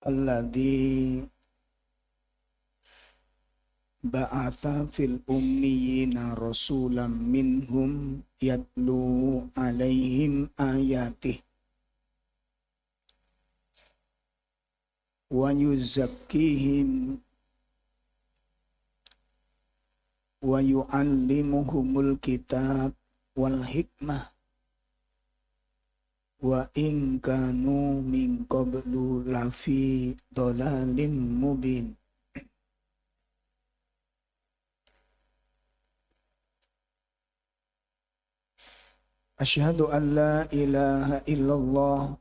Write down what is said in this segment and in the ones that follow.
alladzi ba'atha fil ummiyina rasulam minhum yatlu alaihim ayatih wa yuzakkihim wa yu'allimuhumul kitab wal hikmah wa in kanu min qablu lafi dhalalim mubin. Asyhadu an la ilaha illallah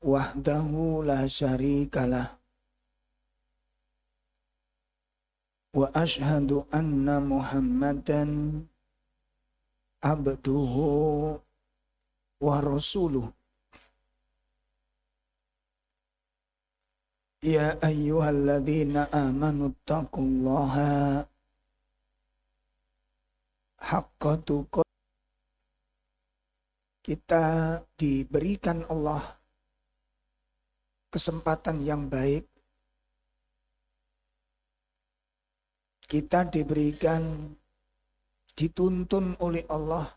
wahdahu la syarikalah wa asyhadu anna Muhammadan abduhu wa rasuluh. Ya ayyuhalladzina amanu taqullaha haqqa tuqatih. Kita diberikan Allah kesempatan yang baik. Kita diberikan, dituntun oleh Allah,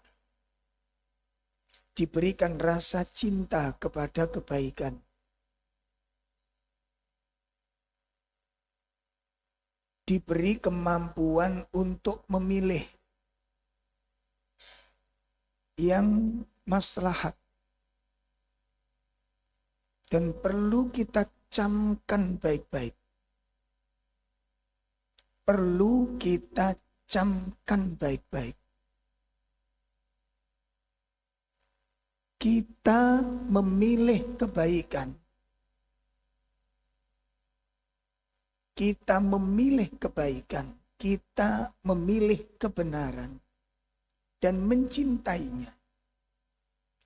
diberikan rasa cinta kepada kebaikan. Diberi kemampuan untuk memilih yang maslahat. Dan perlu kita camkan baik-baik. Perlu kita camkan baik-baik. Kita memilih kebaikan. Kita memilih kebaikan. Kita memilih kebenaran. Dan mencintainya.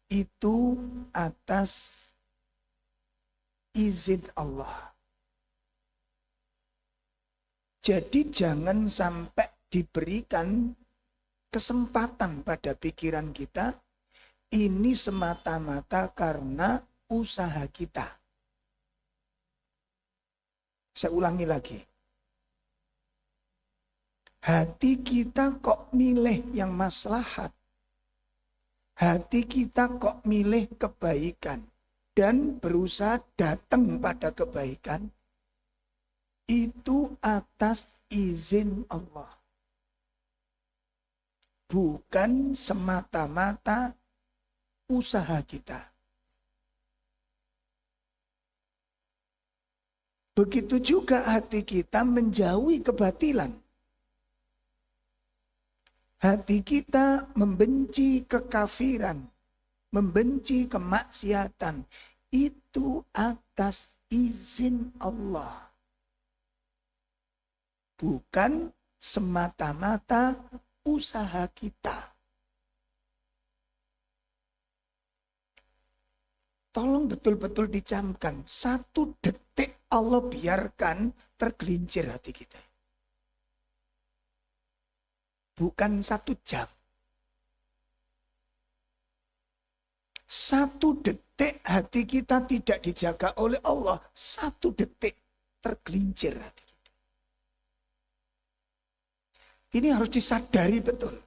Itu atas izin Allah. Jadi jangan sampai diberikan kesempatan pada pikiran kita, ini semata-mata karena usaha kita. Saya ulangi lagi. Hati kita kok milih yang maslahat. Hati kita kok milih kebaikan. Dan berusaha datang pada kebaikan. Itu atas izin Allah. Bukan semata-mata usaha kita. Begitu juga hati kita menjauhi kebatilan. Hati kita membenci kekafiran, membenci kemaksiatan. Itu atas izin Allah. Bukan semata-mata usaha kita. Tolong betul-betul dicamkan. 1 detik Allah biarkan tergelincir hati kita. Bukan 1 jam. 1 detik hati kita tidak dijaga oleh Allah. 1 detik tergelincir hati kita. Ini harus disadari betul.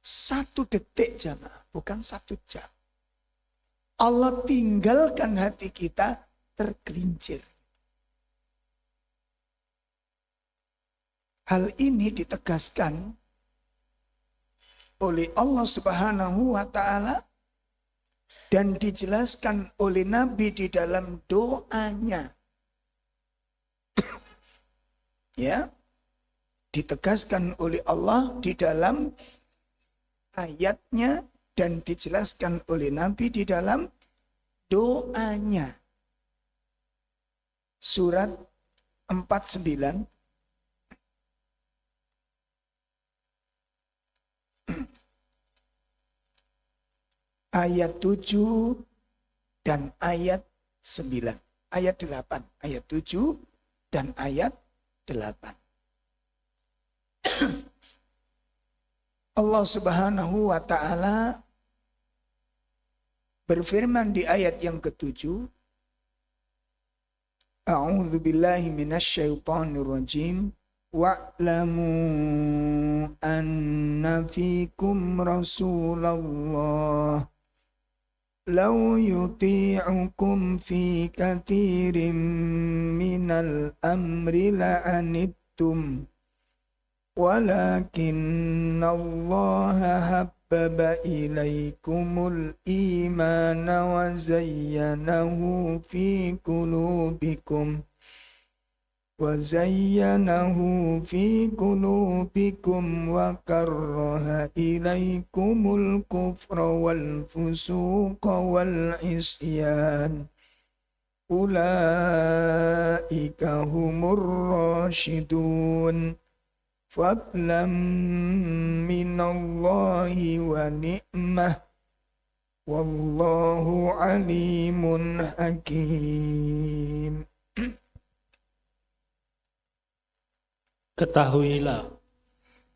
1 detik jamaah, bukan 1 jam. Allah tinggalkan hati kita tergelincir. Hal ini ditegaskan oleh Allah Subhanahu wa Ta'ala dan dijelaskan oleh Nabi di dalam doanya. Ya, ditegaskan oleh Allah di dalam ayatnya dan dijelaskan oleh Nabi di dalam doanya. Surat 49 ayat 7 dan ayat 9. Ayat 8. Ayat 7 dan ayat 8. Allah Subhanahu wa Ta'ala berfirman di ayat yang ke-7, A'udzu billahi minasyaitonir rajim. Wa'lamu anna fikum Rasulullah law yuti'ukum fi katsirin minal amri la'anittum walakinna Allah habbaba ilaikumul imana wa zayyanahu fi qulubikum wa karraha ilaikumul kufra wal fusuqa wal isyan ulaika humur rasyidun fadlan minallahi wa ni'mah wallahu alimun hakim. Ketahuilah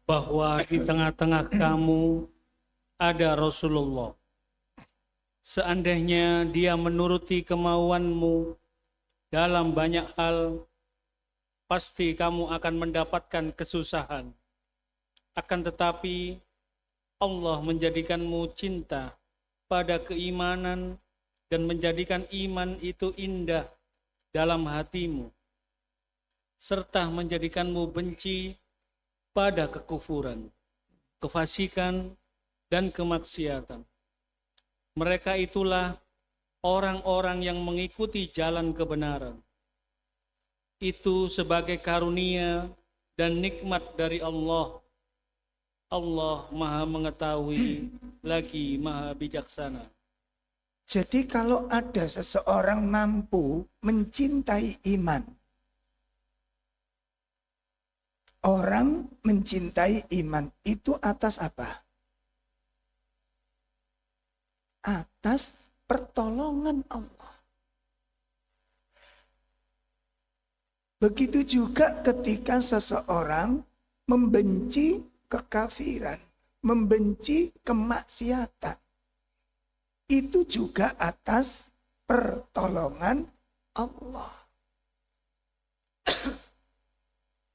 bahwa di tengah-tengah kamu ada Rasulullah. Seandainya dia menuruti kemauanmu dalam banyak hal, pasti kamu akan mendapatkan kesusahan. Akan tetapi Allah menjadikanmu cinta pada keimanan dan menjadikan iman itu indah dalam hatimu, serta menjadikanmu benci pada kekufuran, kefasikan, dan kemaksiatan. Mereka itulah orang-orang yang mengikuti jalan kebenaran. Itu sebagai karunia dan nikmat dari Allah. Allah Maha Mengetahui lagi Maha Bijaksana. Jadi kalau ada seseorang mampu mencintai iman, orang mencintai iman itu atas apa? Atas pertolongan Allah. Begitu juga ketika seseorang membenci kekafiran, membenci kemaksiatan. Itu juga atas pertolongan Allah.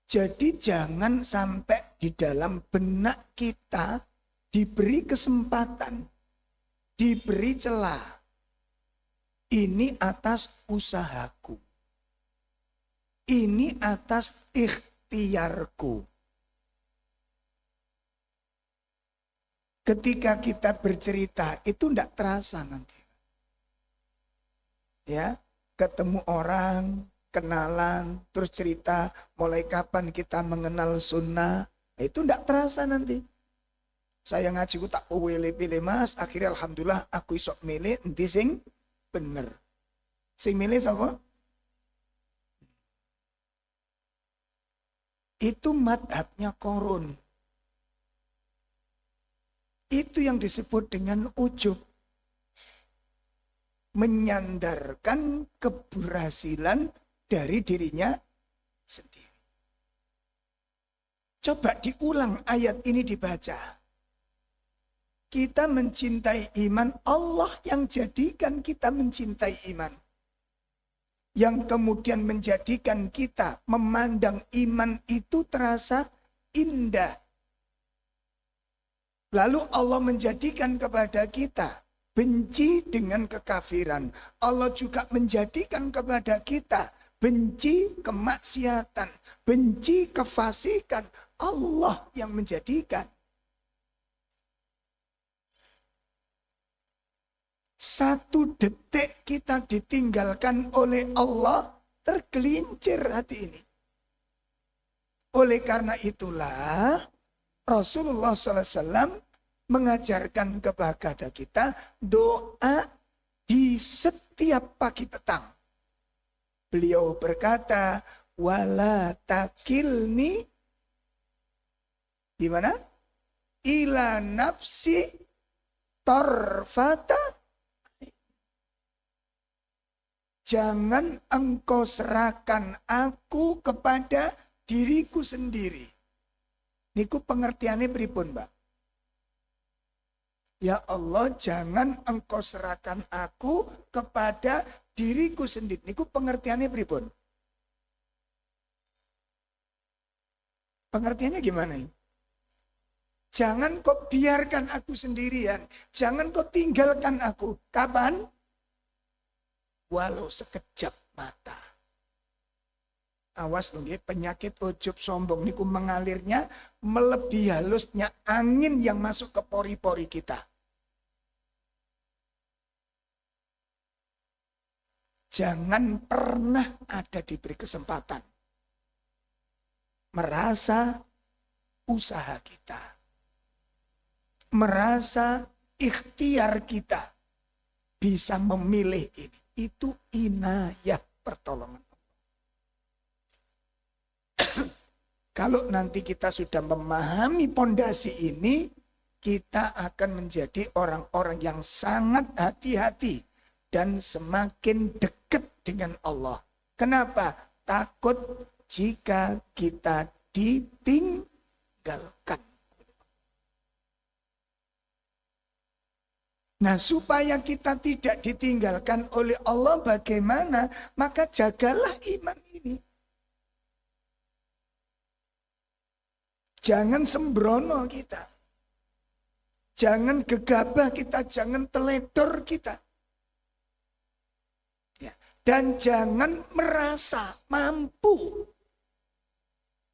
Jadi jangan sampai di dalam benak kita diberi kesempatan, diberi celah. Ini atas usahaku. Ini atas ikhtiarku. Ketika kita bercerita itu tidak terasa nanti. Ya, ketemu orang, kenalan, terus cerita mulai kapan kita mengenal sunnah, itu tidak terasa nanti. Saya ngaji ku tak pilih mas, akhirnya alhamdulillah aku isok milih nanti sing bener. Sing milih siapa? Itu madhabnya Qarun. Itu yang disebut dengan ujub. Menyandarkan keberhasilan dari dirinya sendiri. Coba diulang ayat ini dibaca. Kita mencintai iman, Allah yang jadikan kita mencintai iman. Yang kemudian menjadikan kita memandang iman itu terasa indah. Lalu Allah menjadikan kepada kita benci dengan kekafiran. Allah juga menjadikan kepada kita benci kemaksiatan, benci kefasikan. Allah yang menjadikan. Satu detik kita ditinggalkan oleh Allah, tergelincir hati ini. Oleh karena itulah Rasulullah SAW mengajarkan kepada kita doa di setiap pagi petang. Beliau berkata, wala takilni, gimana? Ila nafsi tarfata. Jangan engkau serahkan aku kepada diriku sendiri. Niku pengertiannya pripun, Mbak? Ya Allah, jangan engkau serahkan aku kepada diriku sendiri. Niku pengertiannya pripun? Pengertiannya gimana ini? Jangan kau biarkan aku sendirian. Jangan kau tinggalkan aku. Kapan? Walau sekejap mata. Awas loh, penyakit ujub sombong niku mengalirnya melebihi halusnya angin yang masuk ke pori-pori kita. Jangan pernah ada diberi kesempatan merasa usaha kita, merasa ikhtiar kita bisa memilih ini. Itu inayah pertolongan. Kalau nanti kita sudah memahami pondasi ini, kita akan menjadi orang-orang yang sangat hati-hati dan semakin dekat dengan Allah. Kenapa? Takut jika kita ditinggalkan. Nah, supaya kita tidak ditinggalkan oleh Allah bagaimana? Maka jagalah iman ini. Jangan sembrono kita. Jangan gegabah kita, jangan teledor kita. Ya. Dan jangan merasa mampu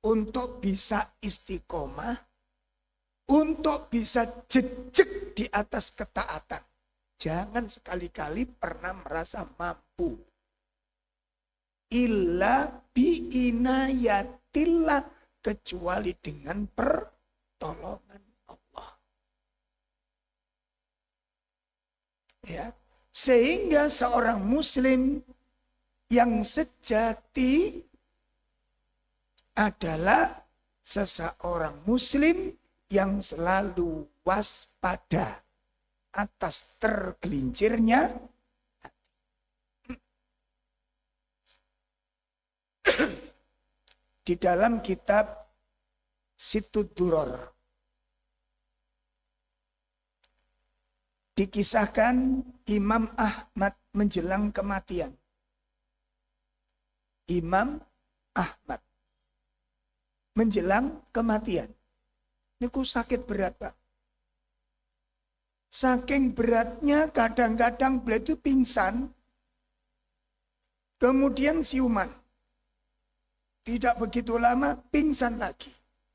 untuk bisa istiqomah, untuk bisa jejak di atas ketaatan. Jangan sekali-kali pernah merasa mampu. Illa biinayatillah, kecuali dengan pertolongan Allah. Ya. Sehingga seorang muslim yang sejati adalah seseorang muslim yang selalu waspada atas tergelincirnya di dalam kitab Situd Duror dikisahkan Imam Ahmad menjelang kematian. Imam Ahmad menjelang kematian. Niku sakit berat, Pak. Saking beratnya kadang-kadang beliau itu pingsan, kemudian siuman. Tidak begitu lama pingsan lagi,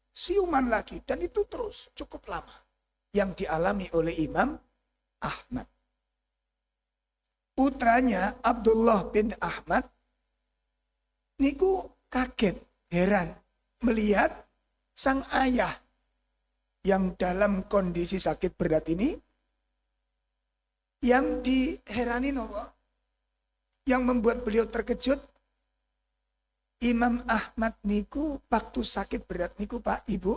siuman lagi, dan itu terus cukup lama yang dialami oleh Imam Ahmad. Putranya Abdullah bin Ahmad niku kaget, heran melihat sang ayah yang dalam kondisi sakit berat ini. Yang diherani nopo, yang membuat beliau terkejut, Imam Ahmad niku waktu sakit berat niku, Pak, Ibu,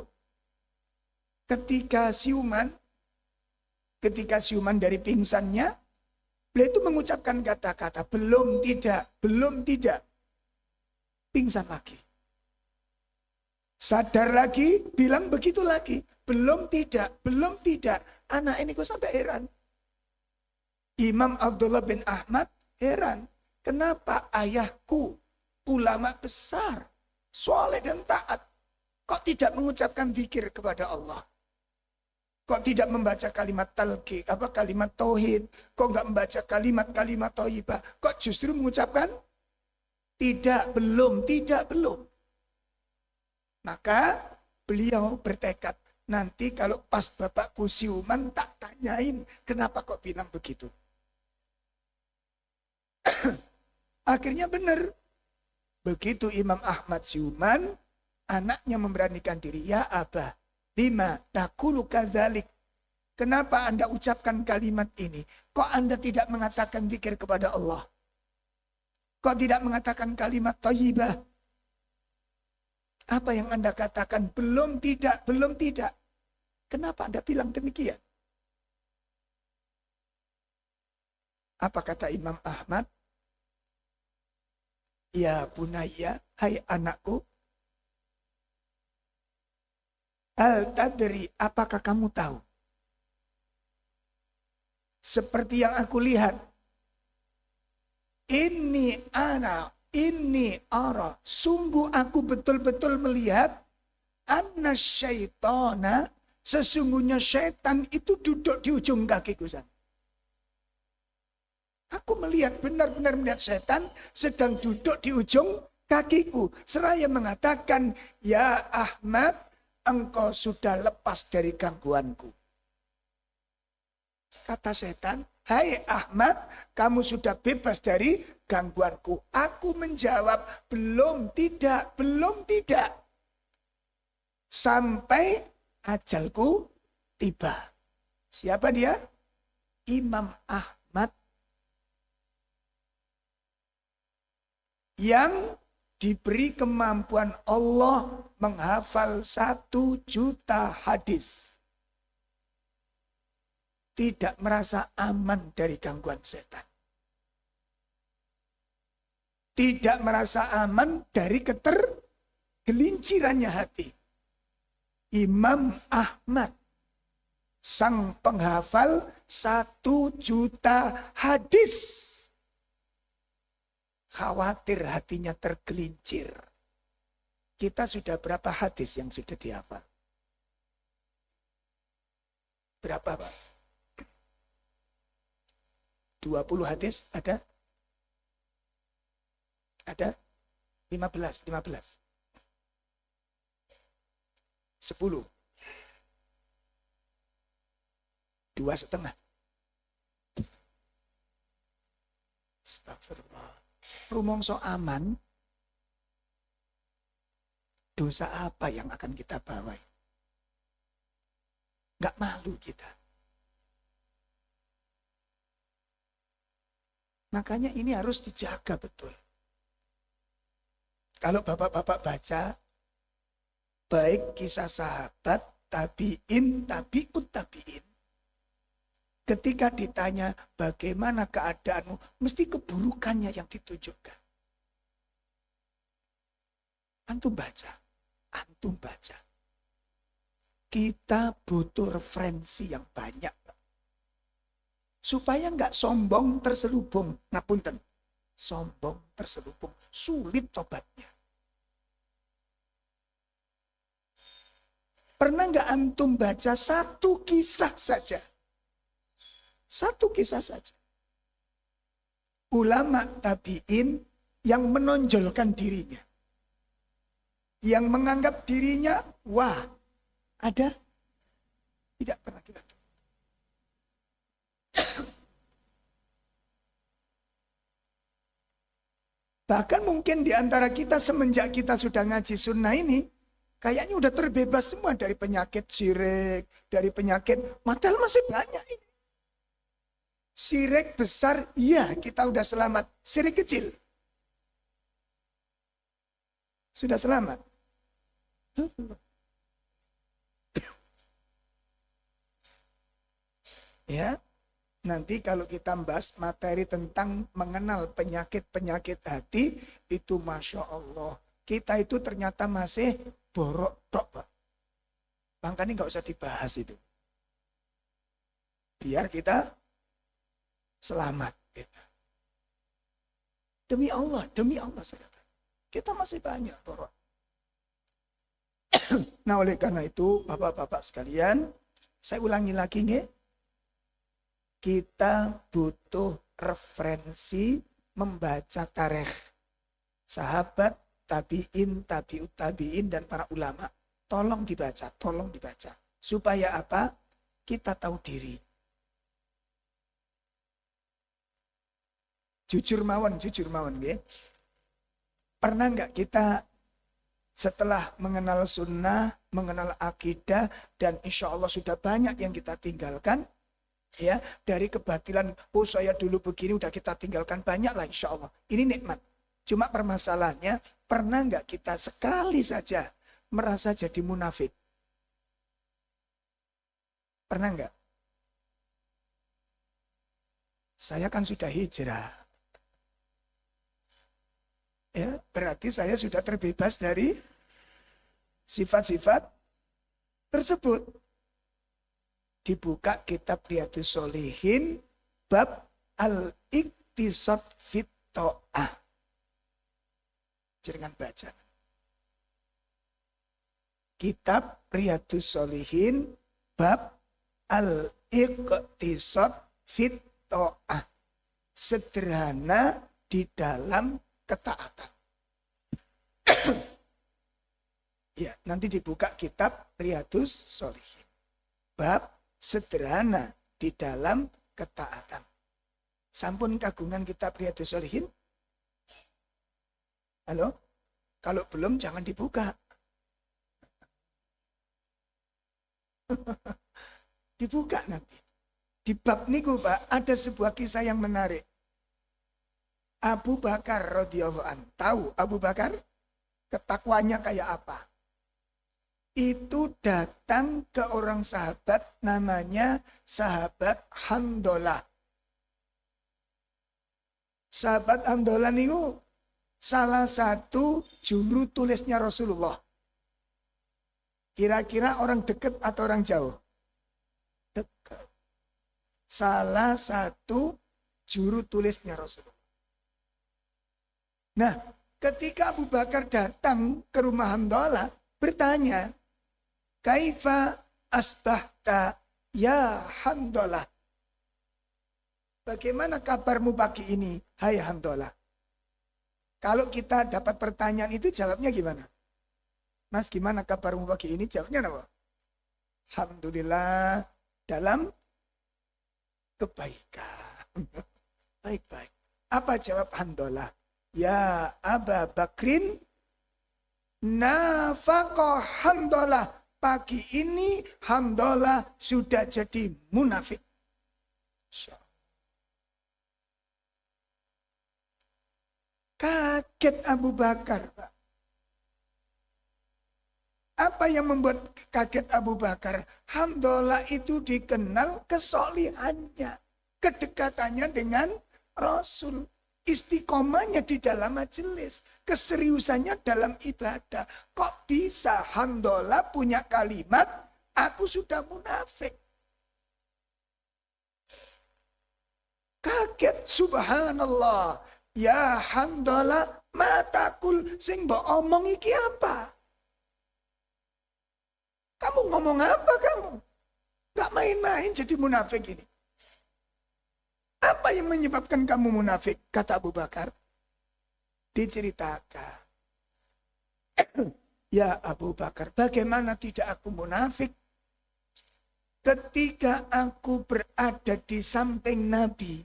ketika siuman dari pingsannya, beliau itu mengucapkan kata-kata belum tidak, pingsan lagi. Sadar lagi, bilang begitu lagi, belum tidak. Anak ini kok sampai heran. Imam Abdullah bin Ahmad heran, kenapa ayahku ulama besar, soleh dan taat, kok tidak mengucapkan zikir kepada Allah? Kok tidak membaca kalimat talqi, kalimat tauhid? Kok nggak membaca kalimat thayyibah? Kok justru mengucapkan belum. Maka beliau bertekad, nanti kalau pas bapakku siuman tak tanyain kenapa kok bilang begitu. Akhirnya benar. Begitu Imam Ahmad siuman, anaknya memberanikan diri. Ya Abah, lima taqulu kadzalik. Kenapa Anda ucapkan kalimat ini? Kok Anda tidak mengatakan zikir kepada Allah? Kok tidak mengatakan kalimat thayyibah? Apa yang Anda katakan? Belum tidak. Kenapa Anda bilang demikian? Apa kata Imam Ahmad? Ya bunayya, hai anakku. Al tadri, apakah kamu tahu? seperti yang aku lihat. Ini ara. Sungguh aku betul-betul melihat anna syaitana, sesungguhnya syaitan itu duduk di ujung kakiku sana. Aku melihat, benar-benar melihat setan sedang duduk di ujung kakiku. Seraya mengatakan, ya Ahmad, engkau sudah lepas dari gangguanku. Kata setan, hai Ahmad, kamu sudah bebas dari gangguanku. Aku menjawab, belum, tidak. Sampai ajalku tiba. Siapa dia? Imam Ahmad. Yang diberi kemampuan Allah menghafal 1 juta hadis. Tidak merasa aman dari gangguan setan. Tidak merasa aman dari ketergelincirannya hati. Imam Ahmad, sang penghafal 1 juta hadis. Khawatir hatinya tergelincir. Kita sudah berapa hadis yang sudah dihafal? Berapa, Pak? 20 hadis ada? Ada? 15. 10. 2,5. Astagfirullah. Rumongso aman, dosa apa yang akan kita bawa? Gak malu kita. Makanya ini harus dijaga betul. Kalau bapak-bapak baca, baik kisah sahabat, tabi'in, tabi'ut tabi'in. Ketika ditanya bagaimana keadaanmu, mesti keburukannya yang ditunjukkan. Antum baca. Kita butuh referensi yang banyak. Supaya nggak sombong terselubung. Ngapunten. Sombong terselubung. Sulit tobatnya. Pernah nggak antum baca 1 kisah saja? 1 kisah saja. Ulama tabi'in yang menonjolkan dirinya. Yang menganggap dirinya, wah, ada? Tidak pernah kita. Bahkan mungkin di antara kita semenjak kita sudah ngaji sunnah ini, kayaknya udah terbebas semua dari penyakit syirik, dari penyakit, padahal masih banyak ini. Syirik besar, iya kita udah selamat. Syirik kecil, sudah selamat. Ya, nanti kalau kita bahas materi tentang mengenal penyakit-penyakit hati, itu Masya Allah. Kita itu ternyata masih borok tok, Pak. Makanya nggak usah dibahas itu. Biar kita selamat. Demi Allah saya kata. Kita masih banyak borok. Nah oleh karena itu bapak-bapak sekalian, saya ulangi lagi nih. Kita butuh referensi membaca tarikh sahabat, tabi'in, tabi'ut tabi'in, dan para ulama. Tolong dibaca. Supaya apa? Kita tahu diri. Jujur mawon. Ya. Pernah nggak kita setelah mengenal sunnah, mengenal akidah, dan insya Allah sudah banyak yang kita tinggalkan, ya, dari kebatilan, oh saya dulu begini udah kita tinggalkan, banyak lah insya Allah. Ini nikmat. Cuma permasalahannya, pernah nggak kita sekali saja merasa jadi munafik? Pernah nggak? Saya kan sudah hijrah. Ya, berarti saya sudah terbebas dari sifat-sifat tersebut. Dibuka kitab Riyadhus Shalihin, bab al-iktisad fit ta'ah. Jangan baca. Kitab Riyadhus Shalihin bab al-iktisad fit ta'ah. Sederhana di dalam ketaatan. Ya, nanti dibuka kitab Riyadhus Shalihin. Bab sederhana di dalam ketaatan. Sampun kagungan kitab Riyadhus Shalihin? Halo? Kalau belum jangan dibuka. Dibuka nanti. Di bab niku Pak, ada sebuah kisah yang menarik. Abu Bakar radhiyallahu anhu. Tahu Abu Bakar? Ketakwanya kayak apa? Itu datang ke orang sahabat namanya sahabat Handolah. Sahabat Handolah niku salah satu juru tulisnya Rasulullah. Kira-kira orang dekat atau orang jauh? Dekat. Salah satu juru tulisnya Rasulullah. Nah, ketika Abu Bakar datang ke rumah Handolah, bertanya, Kaifa asbahta ya Handolah? Bagaimana kabarmu pagi ini, hai Handolah? Kalau kita dapat pertanyaan itu jawabnya gimana? Mas, gimana kabarmu pagi ini? Jawabnya apa? Alhamdulillah dalam kebaikan. Baik-baik. Apa jawab Handolah? Ya Aba Bakrin, nafaqah Handolah. Pagi ini Handolah sudah jadi munafik. Kaget Abu Bakar. Apa yang membuat kaget Abu Bakar? Handolah itu dikenal kesolihannya, kedekatannya dengan Rasul, istiqomahnya di dalam majelis, keseriusannya dalam ibadah. Kok bisa Handolah punya kalimat, aku sudah munafik? Kaget, subhanallah. Ya Handolah, matakul sing mbok omong iki apa? Kamu ngomong apa kamu? Gak main-main jadi munafik ini. Apa yang menyebabkan kamu munafik? Kata Abu Bakar. Diceritakan. Ya Abu Bakar, bagaimana tidak aku munafik? Ketika aku berada di samping Nabi,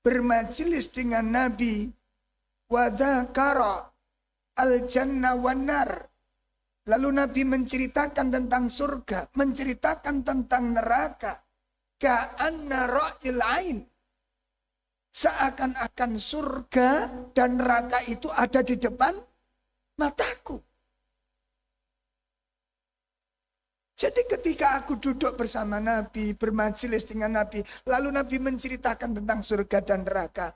bermajelis dengan Nabi, wadakara al-jannah wan nar. Lalu Nabi menceritakan tentang surga, menceritakan tentang neraka. Ka'anna ra'il ain. Seakan-akan surga dan neraka itu ada di depan mataku. Jadi ketika aku duduk bersama Nabi, bermajelis dengan Nabi, lalu Nabi menceritakan tentang surga dan neraka.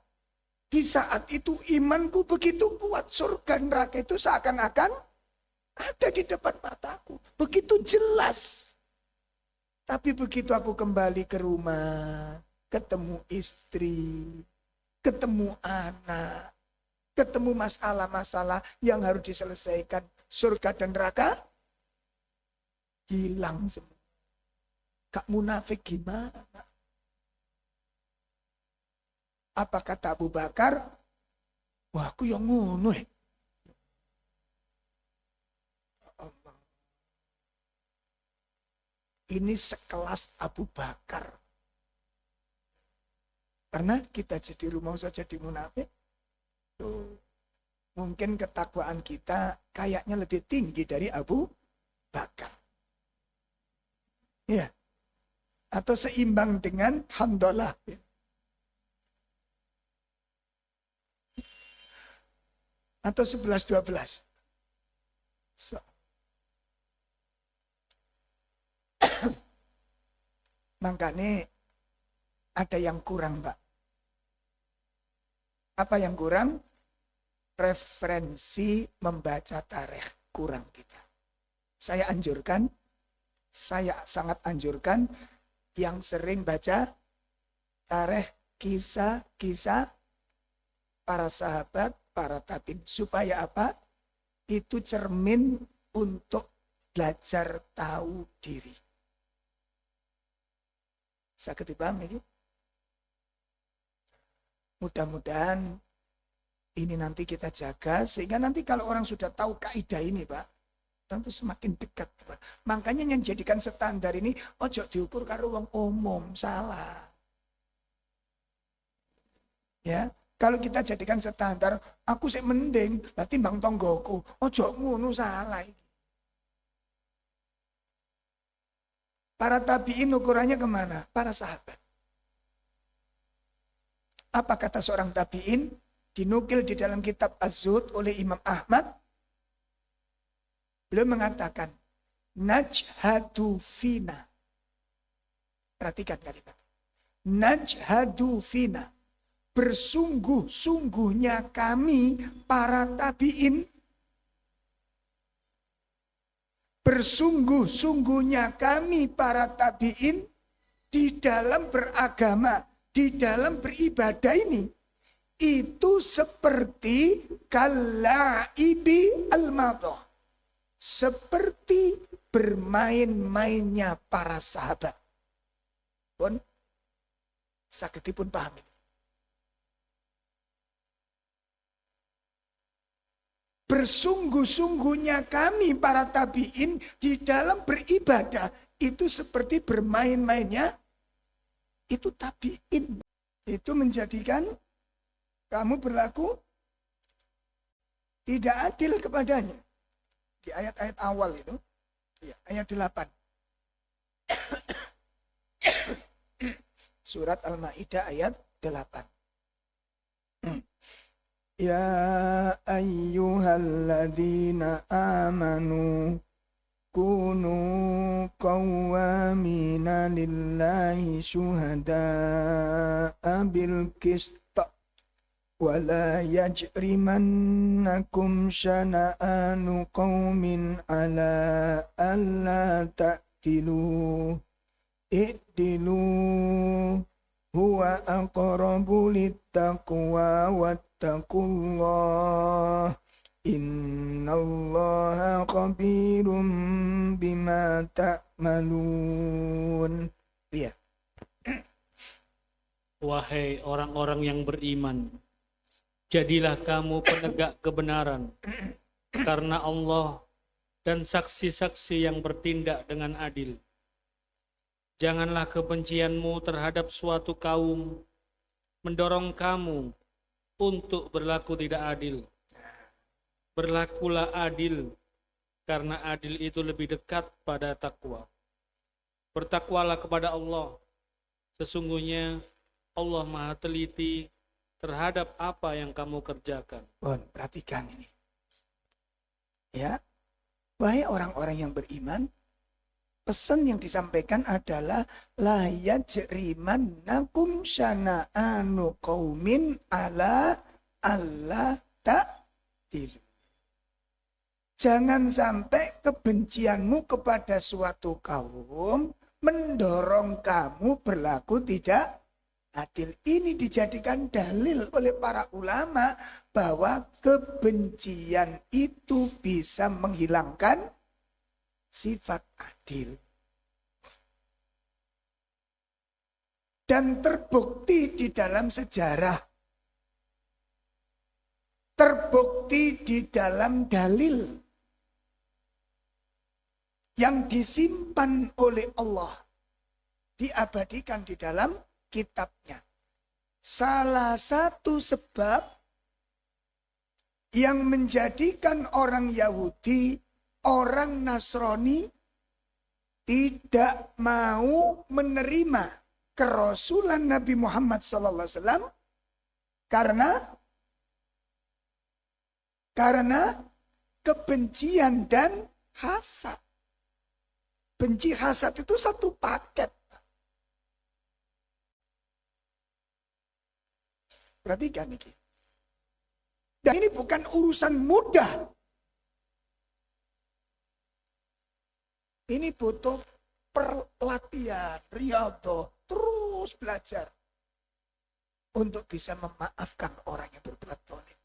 Di saat itu imanku begitu kuat, surga dan neraka itu seakan-akan ada di depan mataku. Begitu jelas. Tapi begitu aku kembali ke rumah, ketemu istri, ketemu anak, ketemu masalah-masalah yang harus diselesaikan, surga dan neraka hilang semua. Kak munafik gimana? Apa kata Abu Bakar? Wah, aku yang ngono. Ini sekelas Abu Bakar. Karena kita jadi rumah saja jadi munafik. Tuh, mungkin ketakwaan kita kayaknya lebih tinggi dari Abu Bakar. Ya. Atau seimbang dengan Handolah. Atau 11-12. So. Makanya ada yang kurang, Pak. Apa yang kurang? Referensi membaca tarikh kurang kita. Saya sangat anjurkan yang sering baca tarikh kisah-kisah para sahabat, para tabi'in. Supaya apa? Itu cermin untuk belajar tahu diri. Saged dipahami iki? Mudah-mudahan ini nanti kita jaga sehingga nanti kalau orang sudah tahu kaidah ini, Pak, tentu semakin dekat. Pak. Makanya yang jadikan standar ini ojo diukur karo wong umum, salah. Ya, kalau kita jadikan standar, aku sih mending lah timbang tonggoku, ojo ngono, salah. Para tabi'in ukurannya kemana? Para sahabat. Apa kata seorang tabi'in? Dinukil di dalam kitab Az-Zuhd oleh Imam Ahmad. Beliau mengatakan, najhadu fina. Perhatikan kalimat. Najhadu fina. Bersungguh-sungguhnya kami para tabi'in. Bersungguh-sungguhnya kami para tabi'in di dalam beragama, di dalam beribadah ini. Itu seperti kalaibi al-madhah. Seperti bermain-mainnya para sahabat. Pun, sakitipun paham ini. Bersungguh-sungguhnya kami para tabi'in di dalam beribadah. Itu seperti bermain-mainnya. Itu tabi'in. Itu menjadikan kamu berlaku tidak adil kepadanya. Di ayat-ayat awal itu. Ya, ayat 8. Surat Al-Ma'idah ayat 8. Ya ayyuhalladzina amanu kunu qawwamina lillahi syuhada'a bil qist wala yajrimannakum syana'anu qawmin ala alla ta'dilu i'dilu huwa aqrabu littaqwa wattaqullah innallaha khabirum bima ta'malun. Lihat. Wahai orang-orang yang beriman, jadilah kamu penegak kebenaran karena Allah dan saksi-saksi yang bertindak dengan adil. Janganlah kebencianmu terhadap suatu kaum mendorong kamu untuk berlaku tidak adil. Berlakulah adil, karena adil itu lebih dekat pada takwa. Bertakwalah kepada Allah. Sesungguhnya Allah Maha teliti terhadap apa yang kamu kerjakan. Perhatikan ini. Ya, wahai orang-orang yang beriman, pesan yang disampaikan adalah la yajrimannakum syana'anu qaumin ala alla ta'dilu. Jangan sampai kebencianmu kepada suatu kaum mendorong kamu berlaku tidak adil. Ini dijadikan dalil oleh para ulama bahwa kebencian itu bisa menghilangkan sifat adil. Dan terbukti di dalam sejarah. Terbukti di dalam dalil. Yang disimpan oleh Allah. Diabadikan di dalam kitabnya. Salah satu sebab yang menjadikan orang Yahudi, orang Nasrani tidak mau menerima kerasulan Nabi Muhammad SAW karena kebencian dan hasad. Benci hasad itu satu paket. Perhatikan ini. Dan ini bukan urusan mudah. Ini butuh pelatihan, riyadhah, terus belajar. untuk bisa memaafkan orang yang berbuat zalim.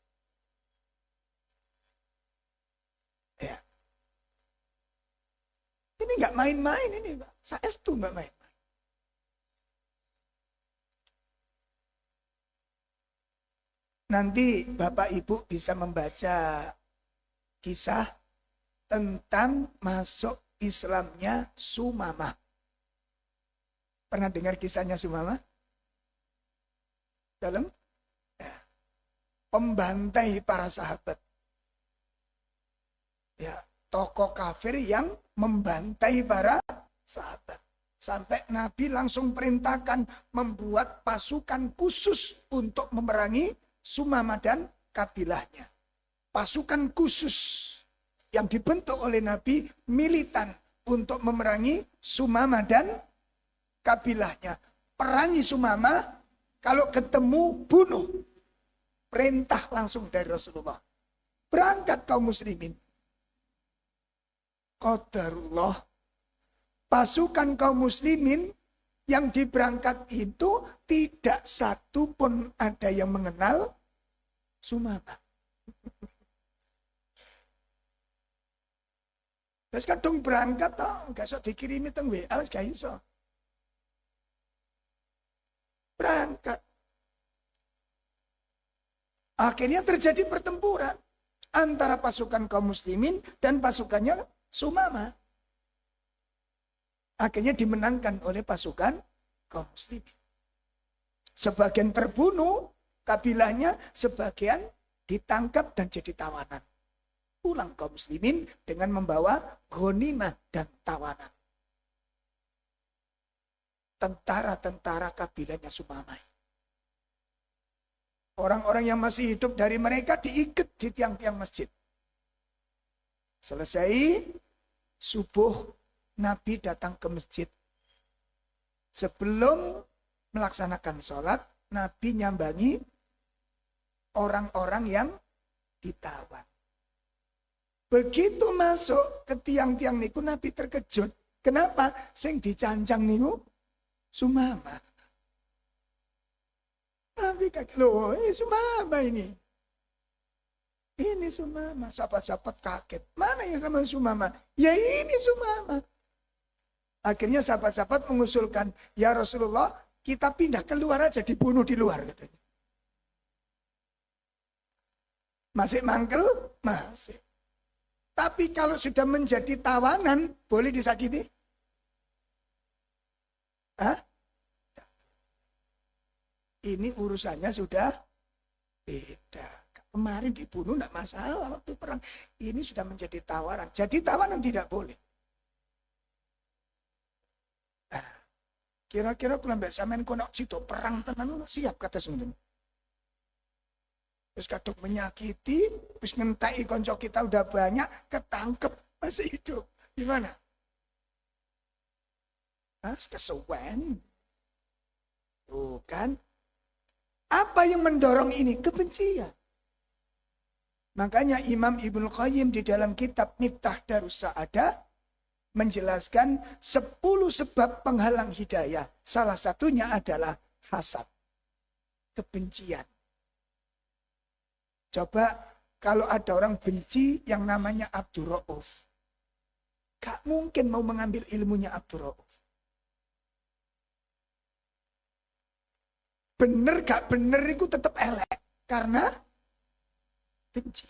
Ya. Ini nggak main-main ini, Pak. Saestu nggak main-main. Nanti Bapak Ibu bisa membaca kisah tentang masuk Islamnya Sumamah. Pernah dengar kisahnya Sumamah? Dalam ya, pembantai para sahabat. Ya, tokoh kafir yang membantai para sahabat. Sampai Nabi langsung perintahkan membuat pasukan khusus untuk memerangi Sumamah dan kabilahnya. Pasukan khusus yang dibentuk oleh Nabi militan untuk memerangi Sumamah dan kabilahnya. Perangi Sumamah, kalau ketemu bunuh. Perintah langsung dari Rasulullah. Berangkat kaum muslimin. Qadarullah. Pasukan kaum muslimin yang diberangkat itu tidak satu pun ada yang mengenal Sumamah. Terus kadung berangkat toh, gak iso dikirimi teng WA, gak iso. Berangkat. Akhirnya terjadi pertempuran antara pasukan kaum muslimin dan pasukannya Sumamah. Akhirnya dimenangkan oleh pasukan kaum muslimin. Sebagian terbunuh kabilahnya, sebagian ditangkap dan jadi tawanan. Pulang kaum muslimin dengan membawa ghanimah dan tawanan. Tentara-tentara kabilahnya Sumamah. Orang-orang yang masih hidup dari mereka diikat di tiang-tiang masjid. Selesai subuh, Nabi datang ke masjid. Sebelum melaksanakan sholat, Nabi nyambangi orang-orang yang ditawan. Begitu masuk ke tiang-tiang niku, Nabi terkejut. Kenapa? Sing dicancang niku Sumamah. Nabi kaget, loh Sumamah ini. Ini Sumamah. Sahabat-sahabat kaget. Mana yang sama Sumamah? Ya ini Sumamah. Akhirnya sahabat-sahabat mengusulkan, ya Rasulullah, kita pindah keluar aja, dibunuh di luar katanya. Masih mangkel? Masih. Tapi kalau sudah menjadi tawanan, boleh disakiti? Hah? Ini urusannya sudah beda. Kemarin dibunuh tidak masalah waktu perang. Ini sudah menjadi tawaran. Jadi tawanan tidak boleh. Nah, kira-kira kalau mbak sampean kono situ perang tenan siap kata sebenarnya. Terus kadung menyakiti, terus ngentai konco kita udah banyak, ketangkep masih hidup. Gimana? Kesuwen. Tuh kan. Apa yang mendorong ini? Kebencian. Makanya Imam Ibnu Qayyim di dalam kitab Miftah Darus Sa'adah menjelaskan 10 sebab penghalang hidayah. Salah satunya adalah hasad. Kebencian. Coba kalau ada orang benci yang namanya Abdur Rauf. Gak mungkin mau mengambil ilmunya Abdur Rauf. Bener gak bener itu tetap elek. Karena benci.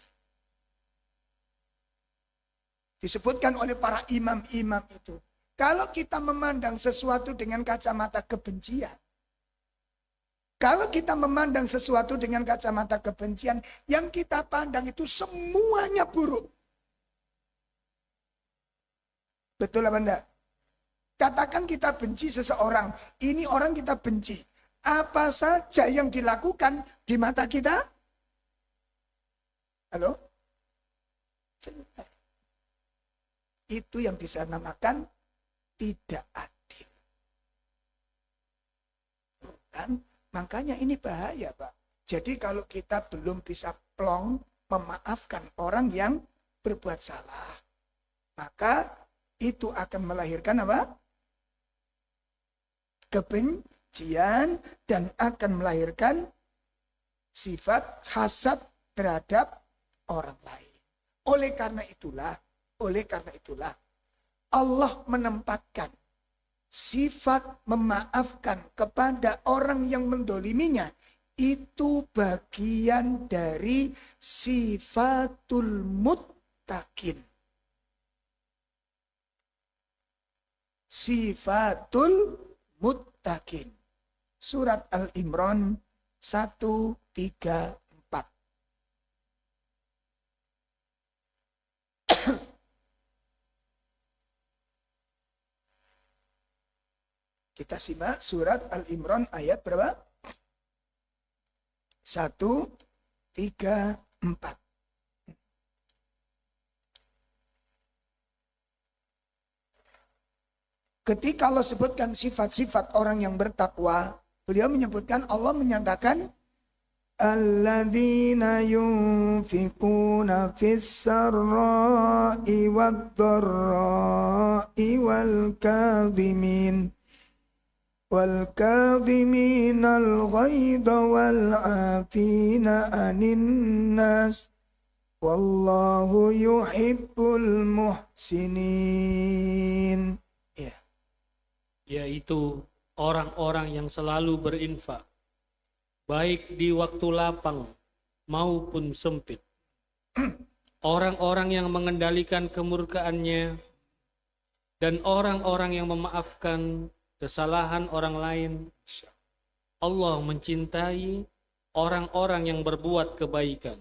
Disebutkan oleh para imam-imam itu. Kalau kita memandang sesuatu dengan kacamata kebencian. Kalau kita memandang sesuatu dengan kacamata kebencian. Yang kita pandang itu semuanya buruk. Betul apa enggak? Katakan kita benci seseorang. Ini orang kita benci. Apa saja yang dilakukan di mata kita? Halo? Itu yang dinamakan tidak adil. Kan? Makanya ini bahaya, Pak. Jadi kalau kita belum bisa plong memaafkan orang yang berbuat salah, maka itu akan melahirkan apa? Kebencian. kebencian dan akan melahirkan sifat hasad terhadap orang lain. Oleh karena itulah Allah menempatkan sifat memaafkan kepada orang yang mendoliminya itu bagian dari sifatul muttaqin. Sifatul muttaqin. Surat Al-Imran 134. Kita simak surat Al-Imran ayat berapa? 134. Ketika Allah sebutkan sifat-sifat orang yang bertakwa, beliau menyebutkan, Allah menyatakan alladzina yunfikuna fis sarra'i wad-dharra'i wal kadhiminal ghaidha wal 'afina 'anil nas wallahu yuhibbul muhsinin. Yaitu orang-orang yang selalu berinfak, baik di waktu lapang maupun sempit. Orang-orang yang mengendalikan kemurkaannya dan orang-orang yang memaafkan kesalahan orang lain. Allah mencintai orang-orang yang berbuat kebaikan.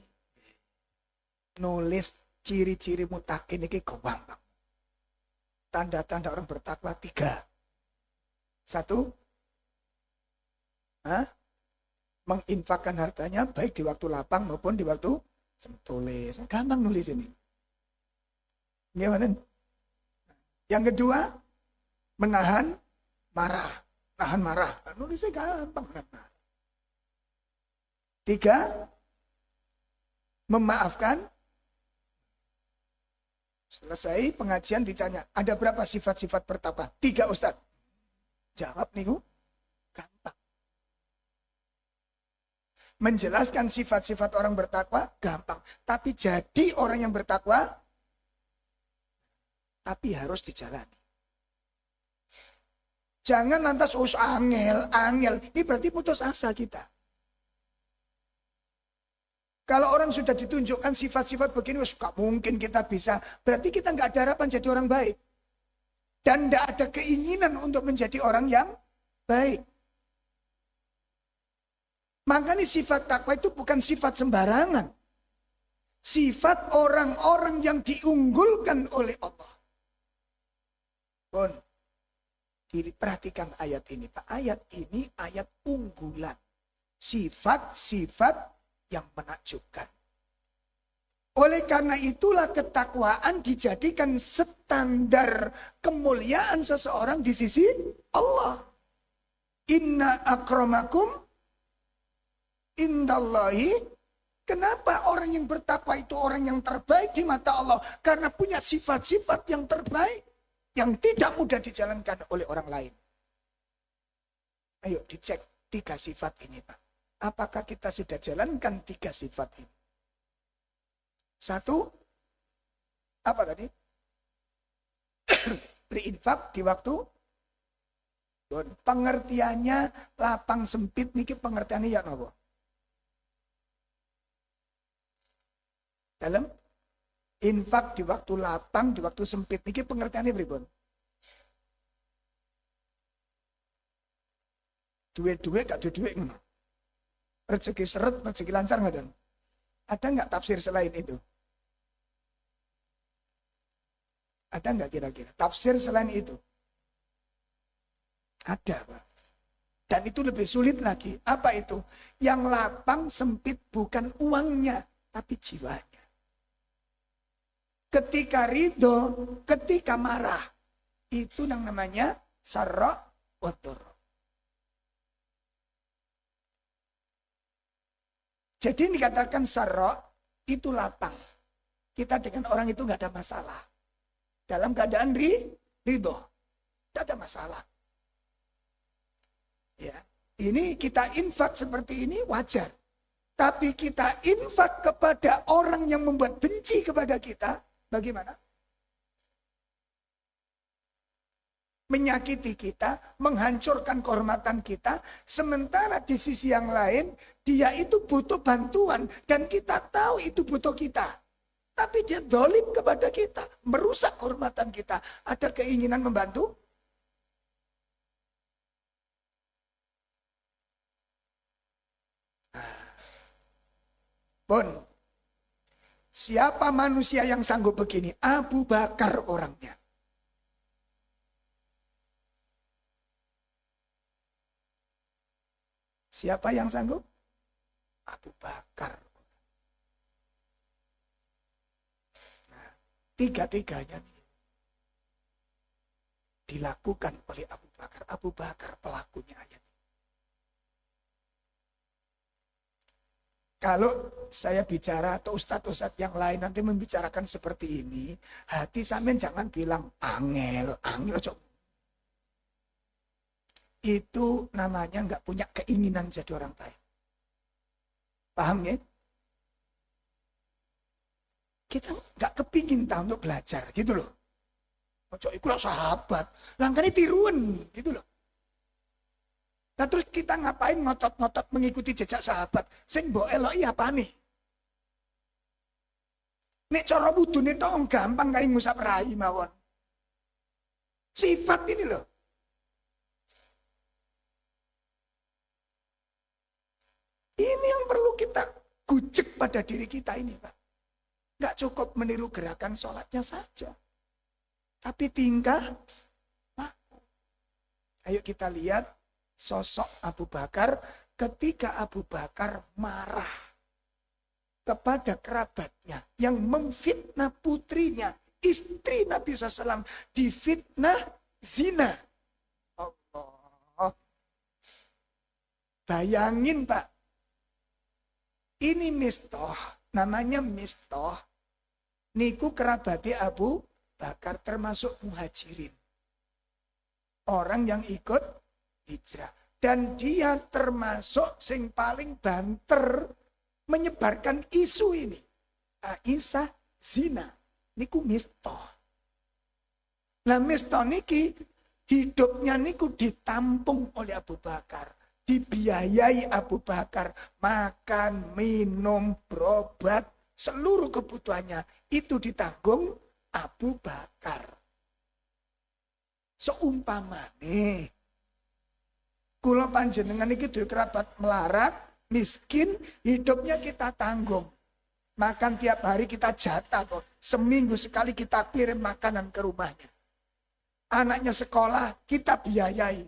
Nulis ciri-ciri muttaqin ini gampang. Tanda-tanda orang bertakwa 3. 1, menginfakkan hartanya baik di waktu lapang maupun di waktu tulis. Gampang nulis ini. Gimana? Yang kedua, menahan marah. Nahan marah. Nulisnya gampang. 3, memaafkan. Selesai pengajian ditanya, ada berapa sifat-sifat bertakwa? 3, Ustaz. Jawab nih, gampang. Menjelaskan sifat-sifat orang bertakwa, gampang. Tapi jadi orang yang bertakwa, tapi harus dijalani. Jangan lantas angel. Ini berarti putus asa kita. Kalau orang sudah ditunjukkan sifat-sifat begini, gak mungkin kita bisa. Berarti kita gak ada harapan jadi orang baik. Dan tidak ada keinginan untuk menjadi orang yang baik. Makanya sifat takwa itu bukan sifat sembarangan. Sifat orang-orang yang diunggulkan oleh Allah. Pun, diperhatikan ayat ini, Pak. Ayat ini ayat unggulan. Sifat-sifat yang menakjubkan. Oleh karena itulah ketakwaan dijadikan standar kemuliaan seseorang di sisi Allah. Inna akramakum indallahi. Kenapa orang yang bertakwa itu orang yang terbaik di mata Allah? Karena punya sifat-sifat yang terbaik yang tidak mudah dijalankan oleh orang lain. Ayo dicek 3 sifat ini, Pak. Apakah kita sudah jalankan 3 sifat ini? 1, apa tadi? Berinfak di waktu. Pengertiannya lapang sempit niki pengertiannya ya napa? Dalam infak di waktu lapang, di waktu sempit niki pengertiannya pripun? Duwe-duwe gak duwe ngono. Rezeki seret, rezeki lancar ngoten. Ada nggak tafsir selain itu? Ada nggak kira-kira tafsir selain itu? Ada, Pak. Dan itu lebih sulit lagi. Apa itu? Yang lapang sempit bukan uangnya, tapi jiwanya. Ketika ridho, ketika marah, itu yang namanya sarra wa dharra. Jadi yang dikatakan sarra itu lapang. Kita dengan orang itu nggak ada masalah. Dalam keadaan ridho, tidak ada masalah. Ya. Ini kita infak seperti ini wajar. Tapi kita infak kepada orang yang membuat benci kepada kita, bagaimana? Menyakiti kita, menghancurkan kehormatan kita, sementara di sisi yang lain, dia itu butuh bantuan, dan kita tahu itu butuh kita. Tapi dia dolim kepada kita, merusak kehormatan kita. Ada keinginan membantu? Pun, siapa manusia yang sanggup begini? Abu Bakar orangnya. Siapa yang sanggup? Abu Bakar. Nah, tiga-tiganya dilakukan oleh Abu Bakar. Abu Bakar pelakunya ayat. Kalau saya bicara atau ustadz-ustadz yang lain nanti membicarakan seperti ini, hati sampean jangan bilang angel, cok. Itu namanya nggak punya keinginan jadi orang baik. Paham ya? Kita nggak kepingin tahu untuk belajar gitu loh. Cok, itu sahabat, langkahnya tiruan gitu loh. Nah terus kita ngapain ngotot-ngotot mengikuti jejak sahabat? Sing mbok eloki apane? Nek cara wudune tok gampang kae ngusap rai mawon. Sifat ini loh. Ini yang perlu kita gucek pada diri kita ini, Pak. Nggak cukup meniru gerakan sholatnya saja. Tapi tingkah. Ayo kita lihat sosok Abu Bakar ketika Abu Bakar marah kepada kerabatnya yang memfitnah putrinya, istri Nabi SAW, difitnah zina. Allah. Bayangin Pak, ini Mistoh, namanya Mistoh, niku kerabati Abu Bakar termasuk muhajirin. Orang yang ikut hijrah. Dan dia termasuk sing paling banter menyebarkan isu ini. Aisyah zina. Niku Mistoh. Nah Mistoh niki hidupnya niku ditampung oleh Abu Bakar. Dibiayai Abu Bakar. Makan, minum, berobat. Seluruh kebutuhannya itu ditanggung Abu Bakar. Seumpamane kula panjenengan iki duwe kerabat melarat, miskin, hidupnya kita tanggung. Makan tiap hari kita jatah kok. Seminggu sekali kita kirim makanan ke rumahnya. Anaknya sekolah, kita biayai.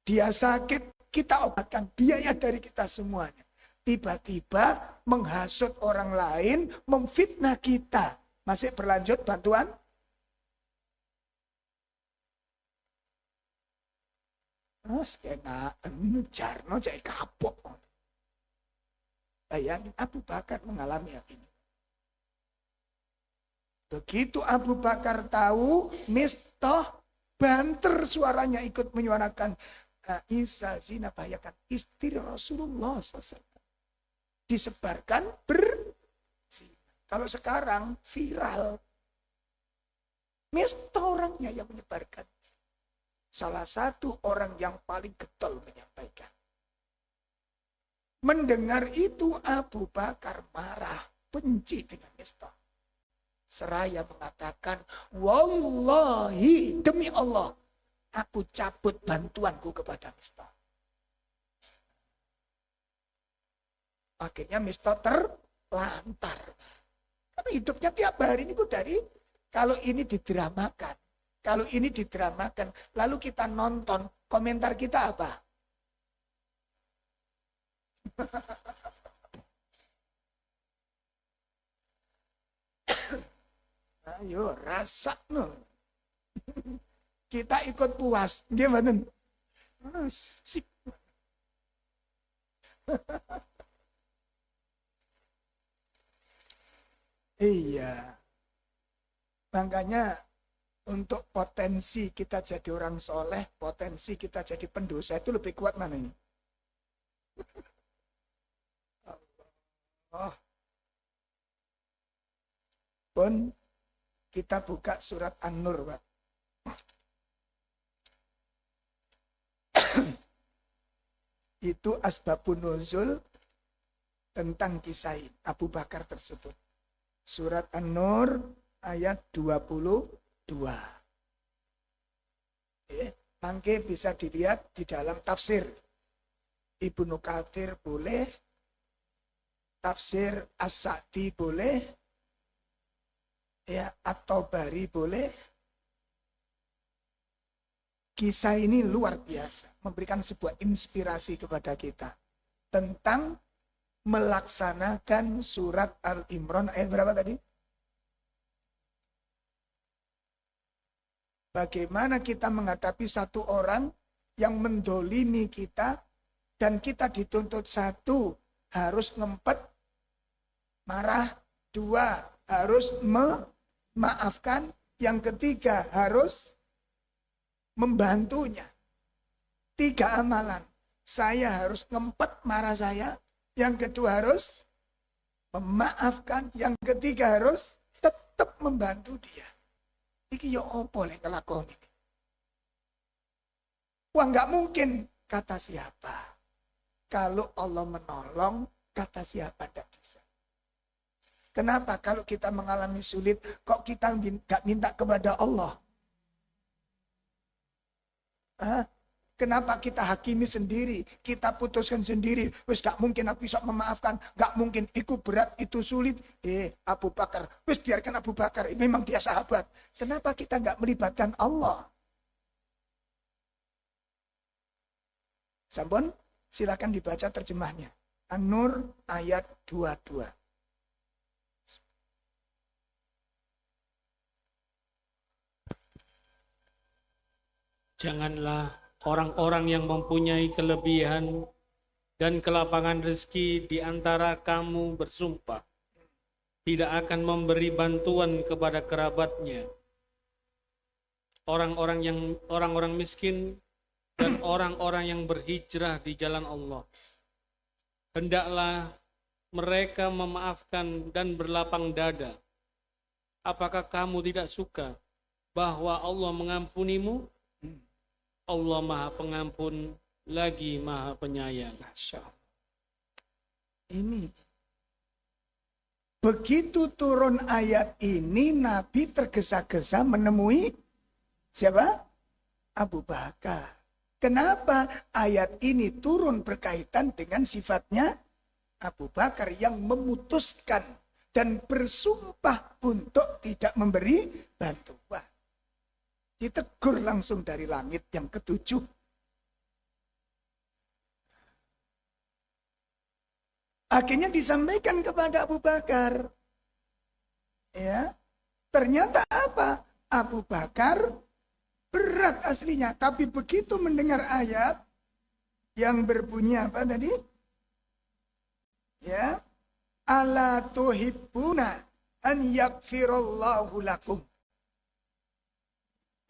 Dia sakit, kita obatkan. Biaya dari kita semuanya. Tiba-tiba menghasut orang lain, memfitnah kita. Masih berlanjut bantuan? Mas kena jarno cek kapok. Bayangin Abu Bakar mengalami hal ini. Begitu Abu Bakar tahu, Mistoh banter suaranya ikut menyuarakan Aisyah zina, bahayakan istri Rasulullah SAW. Disebarkan kalau sekarang viral. Mistoh orangnya yang menyebarkan. Salah satu orang yang paling getol menyampaikan. Mendengar itu Abu Bakar marah, benci dengan Mistoh. Seraya mengatakan, wallahi demi Allah, aku cabut bantuanku kepada Mistoh. Akhirnya Mistoh terlantar. Karena hidupnya tiap hari ini dari, kalau ini didramakan. Kalau ini didramakan, lalu kita nonton, komentar kita apa? Ayo, rasa no. Kita ikut puas, gimana? Sip. Iya. Makanya Untuk potensi kita jadi orang soleh, potensi kita jadi pendosa itu lebih kuat mana ini? Oh. Pun kita buka surat An-Nur, Pak. Itu asbabun nuzul tentang kisah Abu Bakar tersebut. Surat An-Nur ayat 22. Mangke bisa dilihat di dalam tafsir. Ibnu Katsir boleh, tafsir As-Sa'di boleh, ya, At-Tabari boleh. Kisah ini luar biasa, memberikan sebuah inspirasi kepada kita tentang melaksanakan surat Al-Imran ayat berapa tadi? Bagaimana kita menghadapi satu orang yang mendolimi kita dan kita dituntut satu, harus ngempet, marah, dua, harus memaafkan, yang ketiga harus membantunya. 3 amalan. Saya harus ngempet marah saya, yang kedua harus memaafkan, yang ketiga harus tetap membantu dia. Iki ya opo lek kelakon ini. Wah, nggak mungkin, kata siapa? Kalau Allah menolong, kata siapa tidak bisa. Kenapa kalau kita mengalami sulit, kok kita nggak minta kepada Allah? Kenapa kita hakimi sendiri, kita putuskan sendiri? Wis gak mungkin aku bisa memaafkan, gak mungkin, itu berat, itu sulit. Abu Bakar, wis biarkan Abu Bakar, memang dia sahabat. Kenapa kita gak melibatkan Allah? Sampun, silakan dibaca terjemahnya. An-Nur ayat 22. Janganlah orang-orang yang mempunyai kelebihan dan kelapangan rezeki di antara kamu bersumpah tidak akan memberi bantuan kepada kerabatnya. Orang-orang miskin dan orang-orang yang berhijrah di jalan Allah. Hendaklah mereka memaafkan dan berlapang dada. Apakah kamu tidak suka bahwa Allah mengampunimu? Allah Maha Pengampun lagi Maha Penyayang. Masya Allah. Ini. Begitu turun ayat ini, Nabi tergesa-gesa menemui siapa? Abu Bakar. Kenapa ayat ini turun berkaitan dengan sifatnya Abu Bakar yang memutuskan dan bersumpah untuk tidak memberi bantuan. Ditegur langsung dari langit yang ketujuh. Akhirnya disampaikan kepada Abu Bakar. Ya, ternyata apa? Abu Bakar berat aslinya, tapi begitu mendengar ayat yang berbunyi apa tadi? Ya, ala tuhibbuna an yaghfirallahu lakum.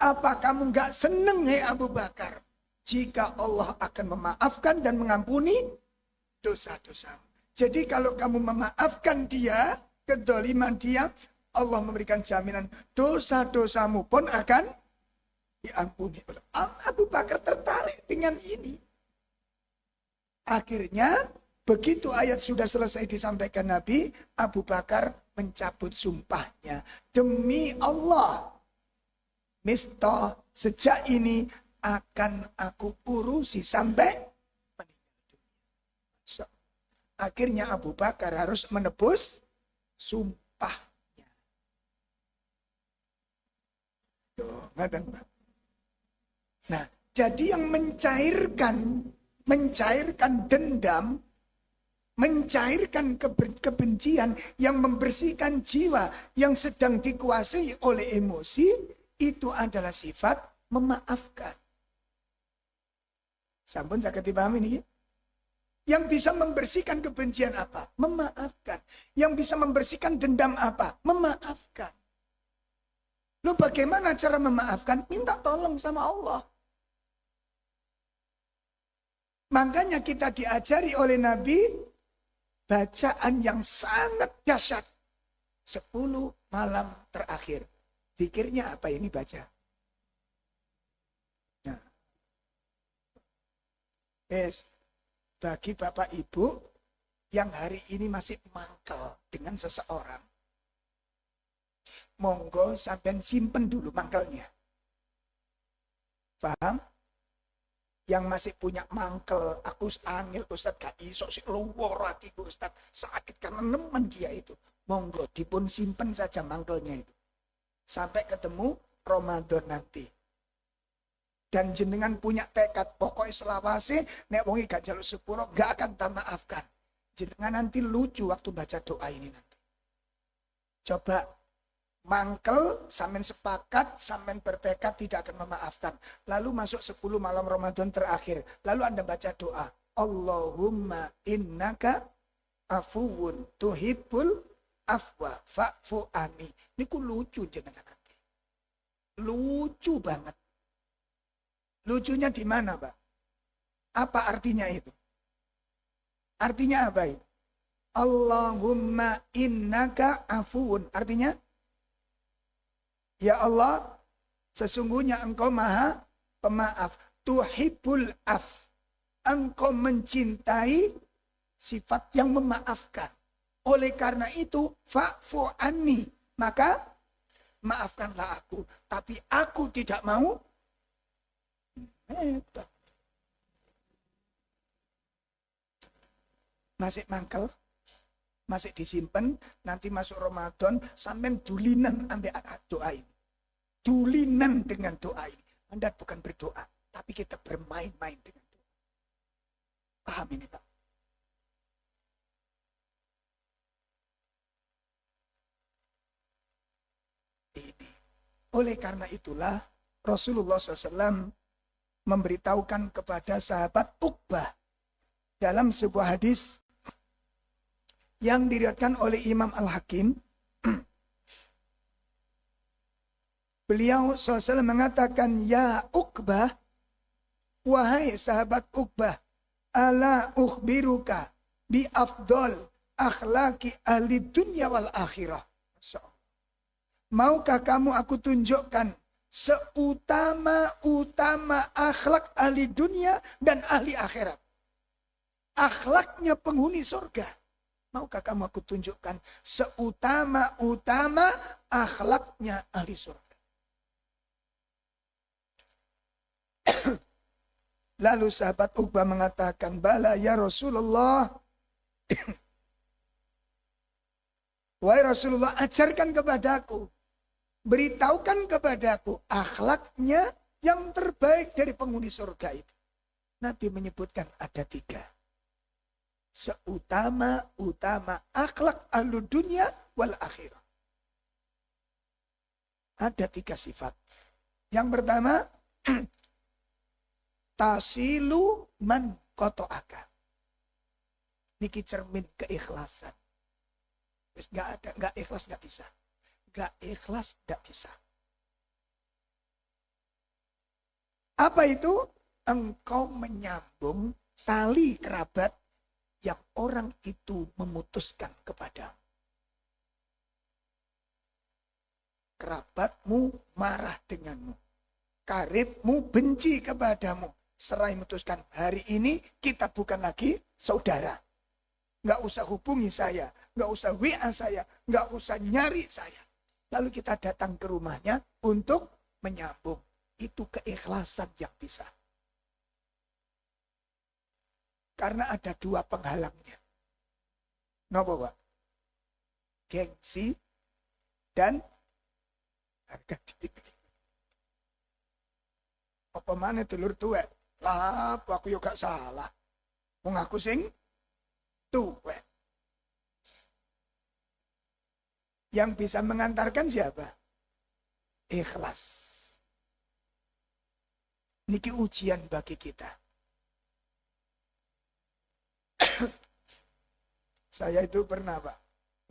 Apa kamu nggak seneng, hei Abu Bakar, jika Allah akan memaafkan dan mengampuni dosa-dosamu? Jadi kalau kamu memaafkan dia, kedoliman dia, Allah memberikan jaminan dosa-dosamu pun akan diampuni. Abu Bakar tertarik dengan ini. Akhirnya begitu ayat sudah selesai disampaikan Nabi, Abu Bakar mencabut sumpahnya. Demi Allah, Misto, sejak ini akan aku urusi sampai meninggal dunia. Akhirnya Abu Bakar harus menebus sumpahnya. Tuh, ngadang, Pak. Nah, jadi yang mencairkan dendam, mencairkan kebencian, yang membersihkan jiwa yang sedang dikuasai oleh emosi, itu adalah sifat memaafkan. Sampun sakit dipahami ini. Yang bisa membersihkan kebencian apa? Memaafkan. Yang bisa membersihkan dendam apa? Memaafkan. Lu bagaimana cara memaafkan? Minta tolong sama Allah. Makanya kita diajari oleh Nabi bacaan yang sangat dahsyat. 10 malam terakhir. Zikirnya apa ini baca? Nah. Bagi Bapak Ibu yang hari ini masih mangkel dengan seseorang. Monggo sampai simpen dulu mangkelnya. Paham? Yang masih punya mangkel, aku angel Ustaz gak iso sik luwur atiku Ustaz, sakit karena nemen dia itu. Monggo dipun simpen saja mangkelnya itu. Sampai ketemu Ramadan nanti. Dan jenengan punya tekad pokoknya selawase nek wongi gak jaluk sepuro gak akan tak maafkan. Jenengan nanti lucu waktu baca doa ini nanti. Coba mangkel, sampean sepakat, sampean bertekad tidak akan memaafkan. Lalu masuk 10 malam Ramadan terakhir. Lalu Anda baca doa. Allahumma innaka afuwun tuhibbul afwa fa'fu ani. Ini ku lucu jenengan nanti. Lucu banget. Lucunya di mana, Pak? Apa artinya itu? Artinya apa itu? Allahumma innaka afuwun. Artinya? Ya Allah, sesungguhnya Engkau maha pemaaf. Tuhibbul af. Engkau mencintai sifat yang memaafkan. Oleh karena itu, fa'fu anni. Maka, maafkanlah aku. Tapi aku tidak mau. Masih mangkel. Masih disimpan. Nanti masuk Ramadan. Sampai dulinan ambil doa ini. Dulinan dengan doa ini. Anda bukan berdoa, tapi kita bermain-main dengan doa. Paham ini, Pak? Ini. Oleh karena itulah Rasulullah SAW memberitahukan kepada sahabat Uqbah dalam sebuah hadis yang diriwayatkan oleh Imam Al-Hakim. Beliau SAW mengatakan, ya Uqbah, wahai sahabat Uqbah, ala ukhbiruka bi afdol akhlaki ahli dunya wal akhirah. Maukah kamu aku tunjukkan seutama-utama akhlak ahli dunia dan ahli akhirat. Akhlaknya penghuni surga. Maukah kamu aku tunjukkan seutama-utama akhlaknya ahli surga. Lalu sahabat Uqbah mengatakan, bala ya Rasulullah. Wahai Rasulullah, ajarkan kepadaku. Beritahukan kepadaku akhlaknya yang terbaik dari penghuni surga itu. Nabi menyebutkan ada 3. Seutama-utama akhlak ahlu dunia wal akhirah. Ada 3 sifat. Yang pertama, tasilu man koto'aka. Niki cermin keikhlasan. Gak ikhlas gak bisa. Gak ikhlas gak bisa. Apa itu? Engkau menyambung tali kerabat yang orang itu memutuskan kepadamu. Kerabatmu marah denganmu. Karibmu benci kepadamu. Serai memutuskan hari ini kita bukan lagi saudara. Nggak usah hubungi saya, nggak usah WA saya, nggak usah nyari saya. Lalu kita datang ke rumahnya untuk menyambung. Itu keikhlasan yang bisa. Karena ada 2 penghalangnya. Napa, Pak? Gengsi dan harga diri. Apa mana dulur tuwek? Lah, aku yo gak salah. Wong aku sing tuwek. Yang bisa mengantarkan siapa? Ikhlas. Niki ujian bagi kita. Saya itu pernah, Pak,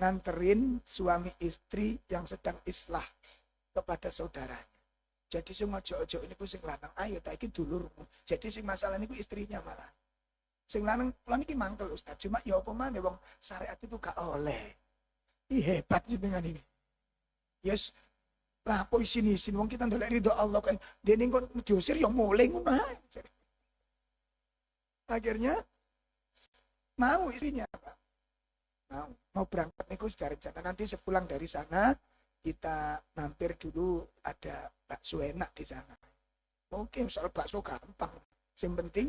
nganterin suami istri yang sedang islah kepada saudaranya. Jadi sing ojo-ojo niku sing lanang, ayo tak iki dulurmu. Jadi sing masalah niku istrinya malah. Sing lanang kula niki mangkel Ustaz, cuma ya apa maneh wong syariat itu gak oleh. Ih hebat dengan ini. Yes, lapo isin-isin wong kita ndelok ridho Allah kan dene kok diusir ya mulai ngono ae. Akhirnya mau istrinya, Pak. Mau berangkat niku sudah rencana nanti sepulang dari sana kita mampir dulu ada bakso enak di sana. Mungkin soal bakso gampang. Yang penting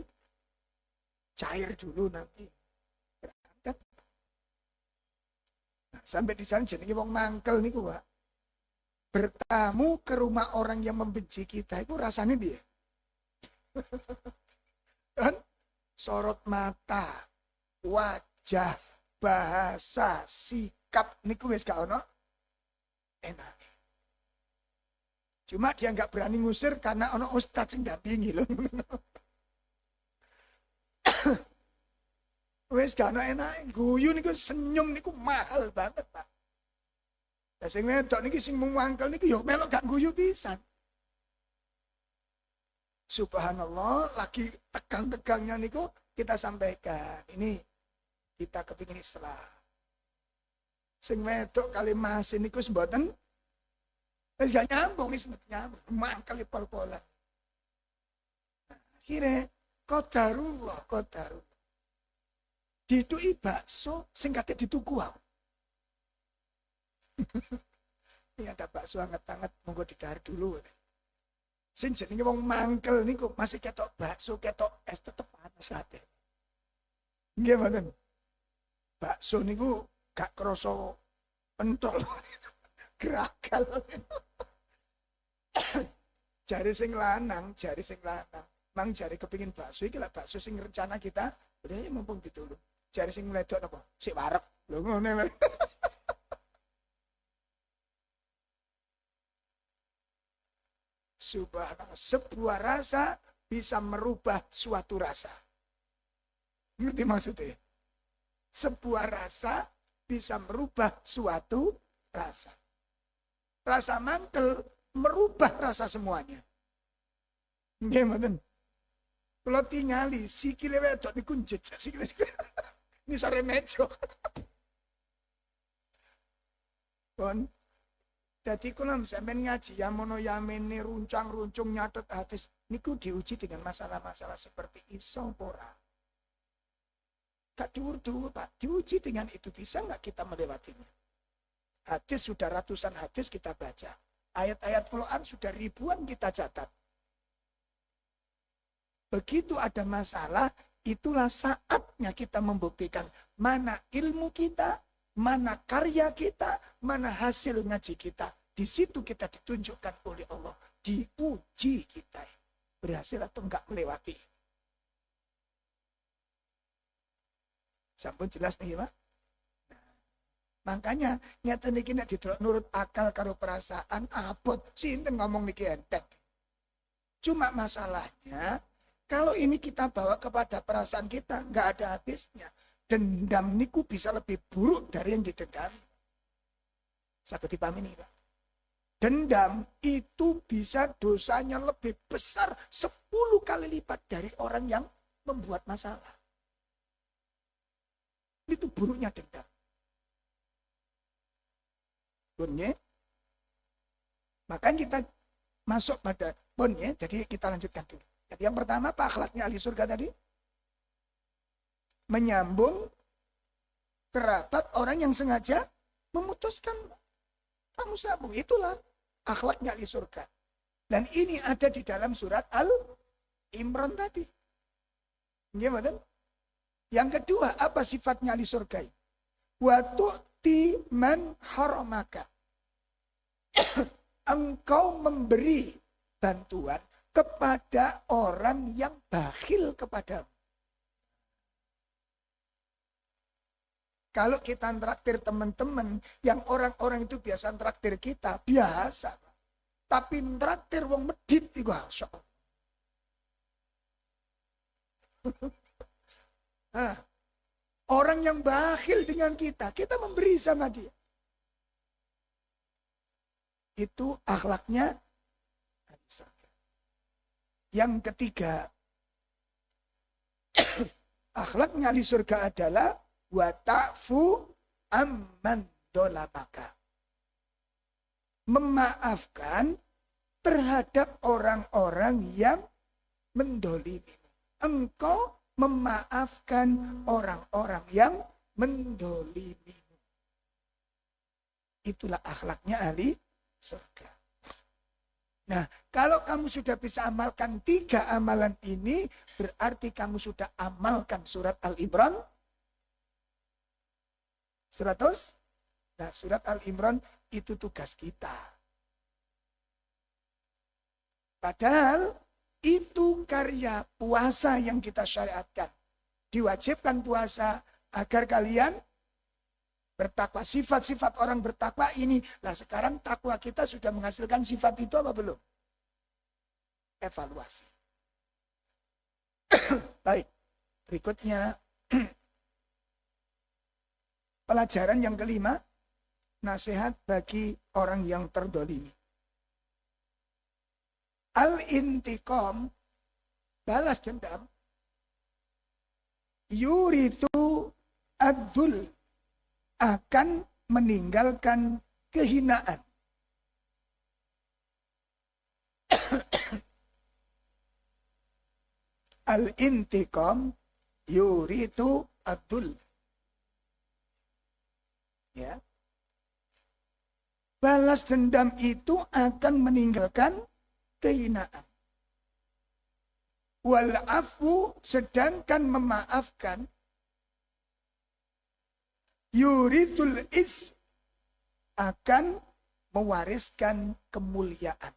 cair dulu nanti berangkat. Nah, sampai di sana jenenge wong mangkel niku, Pak. Bertamu ke rumah orang yang membenci kita itu rasanya dia. Kan sorot mata, wajah, bahasa, sikap niku wis gak ono enak. Cuma dia nggak berani ngusir karena ono ustadz sing ndampingi lho. Wis gak ono enak. Guyu niku senyum niku mahal banget, Pak. Lah sing wedok niki sing mangkel niku yo melok gak guyu pisan. Subhanallah, lagi tegang-tegangnya niku kita sampaikan. Ini kita kepingin Islam. Sing wedok kali mas niku mboten wis gak nyambung, wis nyambung. Mangkel pol-polan. Akhirnya qadarullah. Dituki bakso sing kate dituku wae. Ini ada bakso hangat-hangat monggo didahar dulu. Sing jenenge wong mangkel niku masih ketok bakso, ketok es tetep panas kabeh. Nggih mboten. Bakso niku gak kroso pentol. Gerakal. Jari sing lanang. Mang jari kepingin bakso iki lak bakso sing rencana kita, udah mumpung ditulung. Jari sing mledok napa? Sik wareg. Lho ngene. Subhanallah, sebuah rasa bisa merubah suatu rasa. Ngerti maksudnya? Sebuah rasa bisa merubah suatu rasa. Rasa mantel merubah rasa semuanya. Nggih mboten. Kalau tingali sikile wedok niku jejak sikile. Ini sore meja. Pun dadi kula sampeyan ngaji yamono yamene runcang-runcung nyatet hadis niku diuji dengan masalah-masalah seperti iso ora. Gak dhuwur-dhuwur, Pak. Diuji dengan itu bisa nggak kita melewatinya? Hadis sudah ratusan hadis kita baca. Ayat-ayat Quran sudah ribuan kita catat. Begitu ada masalah, itulah saatnya kita membuktikan mana ilmu kita, mana karya kita, mana hasil ngaji kita. Di situ kita ditunjukkan oleh Allah. Diuji kita. Berhasil atau enggak melewati. Sampun jelas nih Pak? Nah, makanya nyata niki nek nurut akal karo perasaan abot. Sinten ngomong niki enteng. Cuma masalahnya kalau ini kita bawa kepada perasaan kita enggak ada habisnya. Dendam niku bisa lebih buruk dari yang didendami. Saged dipahami nih Pak. Dendam itu bisa dosanya lebih besar 10 kali lipat dari orang yang membuat masalah. Itu buruknya dendam. Bunye. Makanya kita masuk pada bunye. Jadi kita lanjutkan dulu. Jadi yang pertama apa akhlaknya ahli surga tadi? Menyambung kerabat orang yang sengaja memutuskan kamu sambung. Itulah akhlaknya ahli surga. Dan ini ada di dalam surat Al-Imran tadi. Gimana? Yang kedua, apa sifatnya ahli surga? Wa tu'ti man haramaka. Engkau memberi bantuan kepada orang yang bakhil kepadamu. Kalau kita traktir teman-teman, yang orang-orang itu biasa traktir kita, biasa. Tapi traktir wong medit itu masya Allah. Nah, orang yang bakhil dengan kita memberi sama dia. itu akhlaknya ahli surga. Yang ketiga, akhlaknya ahli surga adalah wa ta'fu amman dolamaka. Memaafkan terhadap orang-orang yang mendolimi. Engkau memaafkan orang-orang yang mendolimi. Itulah akhlaknya ahli surga. Nah, kalau kamu sudah bisa amalkan 3 amalan ini, berarti kamu sudah amalkan surat Al-Imran 100. Nah, surat Al-Imran itu tugas kita. Padahal itu karya puasa yang kita syariatkan. Diwajibkan puasa agar kalian bertakwa. Sifat-sifat orang bertakwa ini. Nah, sekarang takwa kita sudah menghasilkan sifat itu apa belum? Evaluasi. Baik. Berikutnya. Pelajaran yang kelima. Nasihat bagi orang yang terdolimi. Al-intiqam, balas dendam, yuritu ad-dul, akan meninggalkan kehinaan. Al-intiqam, yuritu ad-dul. Ya. Balas dendam itu akan meninggalkan kehinaan. Wal afu, sedangkan memaafkan, yuridul is, akan mewariskan kemuliaan.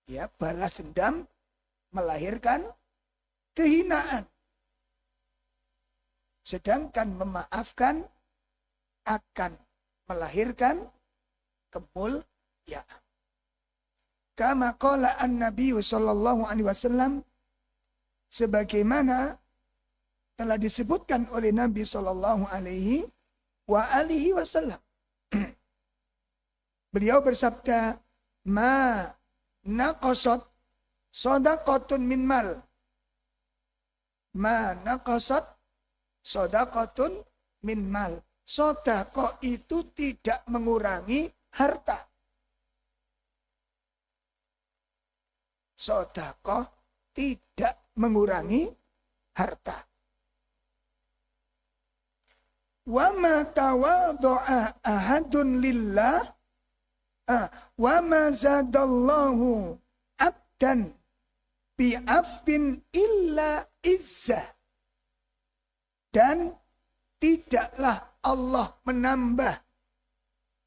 Ya, balas dendam melahirkan kehinaan. Sedangkan memaafkan akan melahirkan kemuliaan. Kama qala an-nabiy sallallahu alaihi wasallam, sebagaimana telah disebutkan oleh Nabi sallallahu alaihi wasallam. Beliau bersabda, ma naqasat shadaqatun min mal. Ma naqasat shadaqatun min mal. Sedekah itu tidak mengurangi harta. Sedekah tidak mengurangi harta. Wa ma tawadha'a ahadun lillah wa ma zadallahu abdan bi'afin illa izzah. Dan tidaklah Allah menambah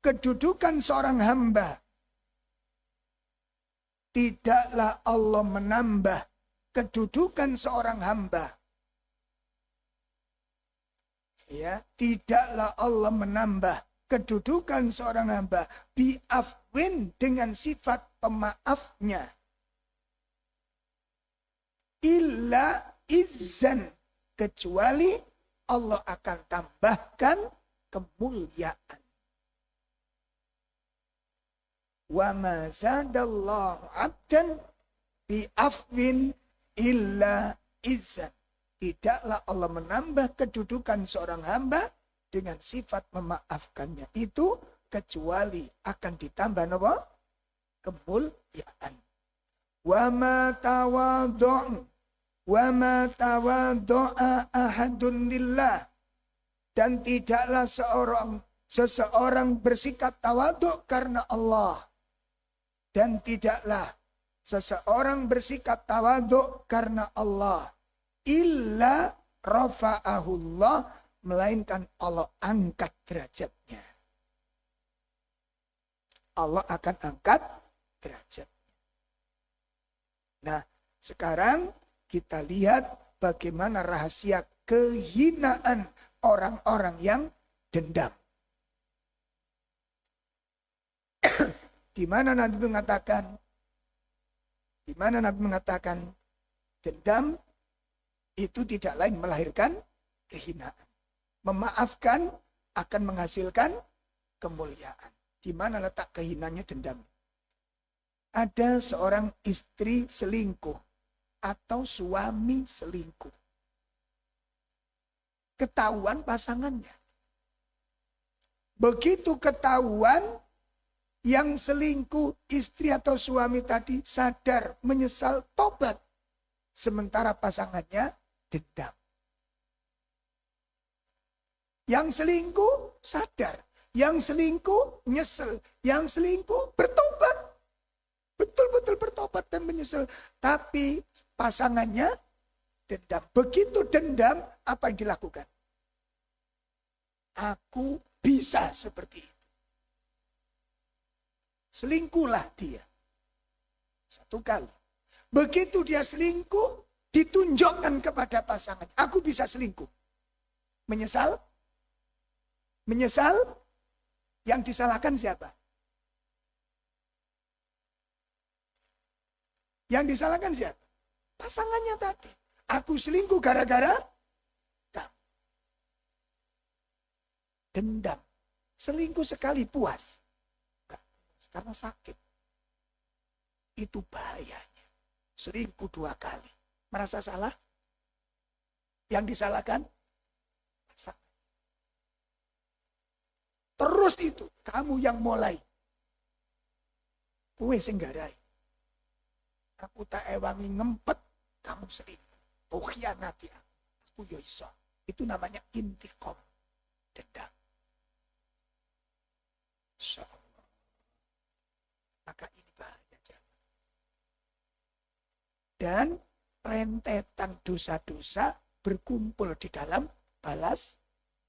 kedudukan seorang hamba. Tidaklah Allah menambah kedudukan seorang hamba. Ya, tidaklah Allah menambah kedudukan seorang hamba bi'afwin, dengan sifat pemaafnya. Illa izzan, kecuali Allah akan tambahkan kemuliaan. Wa ma zadallahu 'abdan bi'afwin illa izzan. Tidaklah Allah menambah kedudukan seorang hamba dengan sifat memaafkannya itu, kecuali akan ditambah apa? Kemuliaan. Wa ma tawadha'a ahadun lillah, dan tidaklah seseorang bersikap tawadhu karena Allah, dan tidaklah seseorang bersikap tawadhu karena Allah illa rafa'ahullah, melainkan Allah angkat derajatnya. Allah akan angkat derajat. Nah, sekarang kita lihat bagaimana rahasia kehinaan orang-orang yang dendam. Di mana Nabi mengatakan dendam itu tidak lain melahirkan kehinaan. Memaafkan akan menghasilkan kemuliaan. Di mana letak kehinanya? Dendam. Ada seorang istri selingkuh atau suami selingkuh. Ketahuan pasangannya. Begitu ketahuan, yang selingkuh istri atau suami tadi sadar, menyesal, tobat. Sementara pasangannya dendam. Yang selingkuh sadar, yang selingkuh nyesel, yang selingkuh bertobat. Betul-betul bertobat dan menyesal. Tapi pasangannya dendam. Begitu dendam, apa yang dilakukan? Aku bisa seperti itu. Selingkuhlah dia. Satu kali. Begitu dia selingkuh, ditunjukkan kepada pasangan. Aku bisa selingkuh. Menyesal? Menyesal? Yang disalahkan siapa? Yang disalahkan siapa? Pasangannya tadi. Aku selingkuh gara-gara dendam. Selingkuh sekali puas. Karena sakit. Itu bahayanya. Selingkuh 2 kali. Merasa salah? Yang disalahkan? Pasangan. Terus itu. Kamu yang mulai. Kowe sing garai. Aku tak ewangi ngempet. Kamu selingkuh. Kau khianati aku. Aku yo iso. Itu namanya intiqam. Dendam. Insyaallah. Maka ini bahaya. Dan rentetan dosa-dosa berkumpul di dalam balas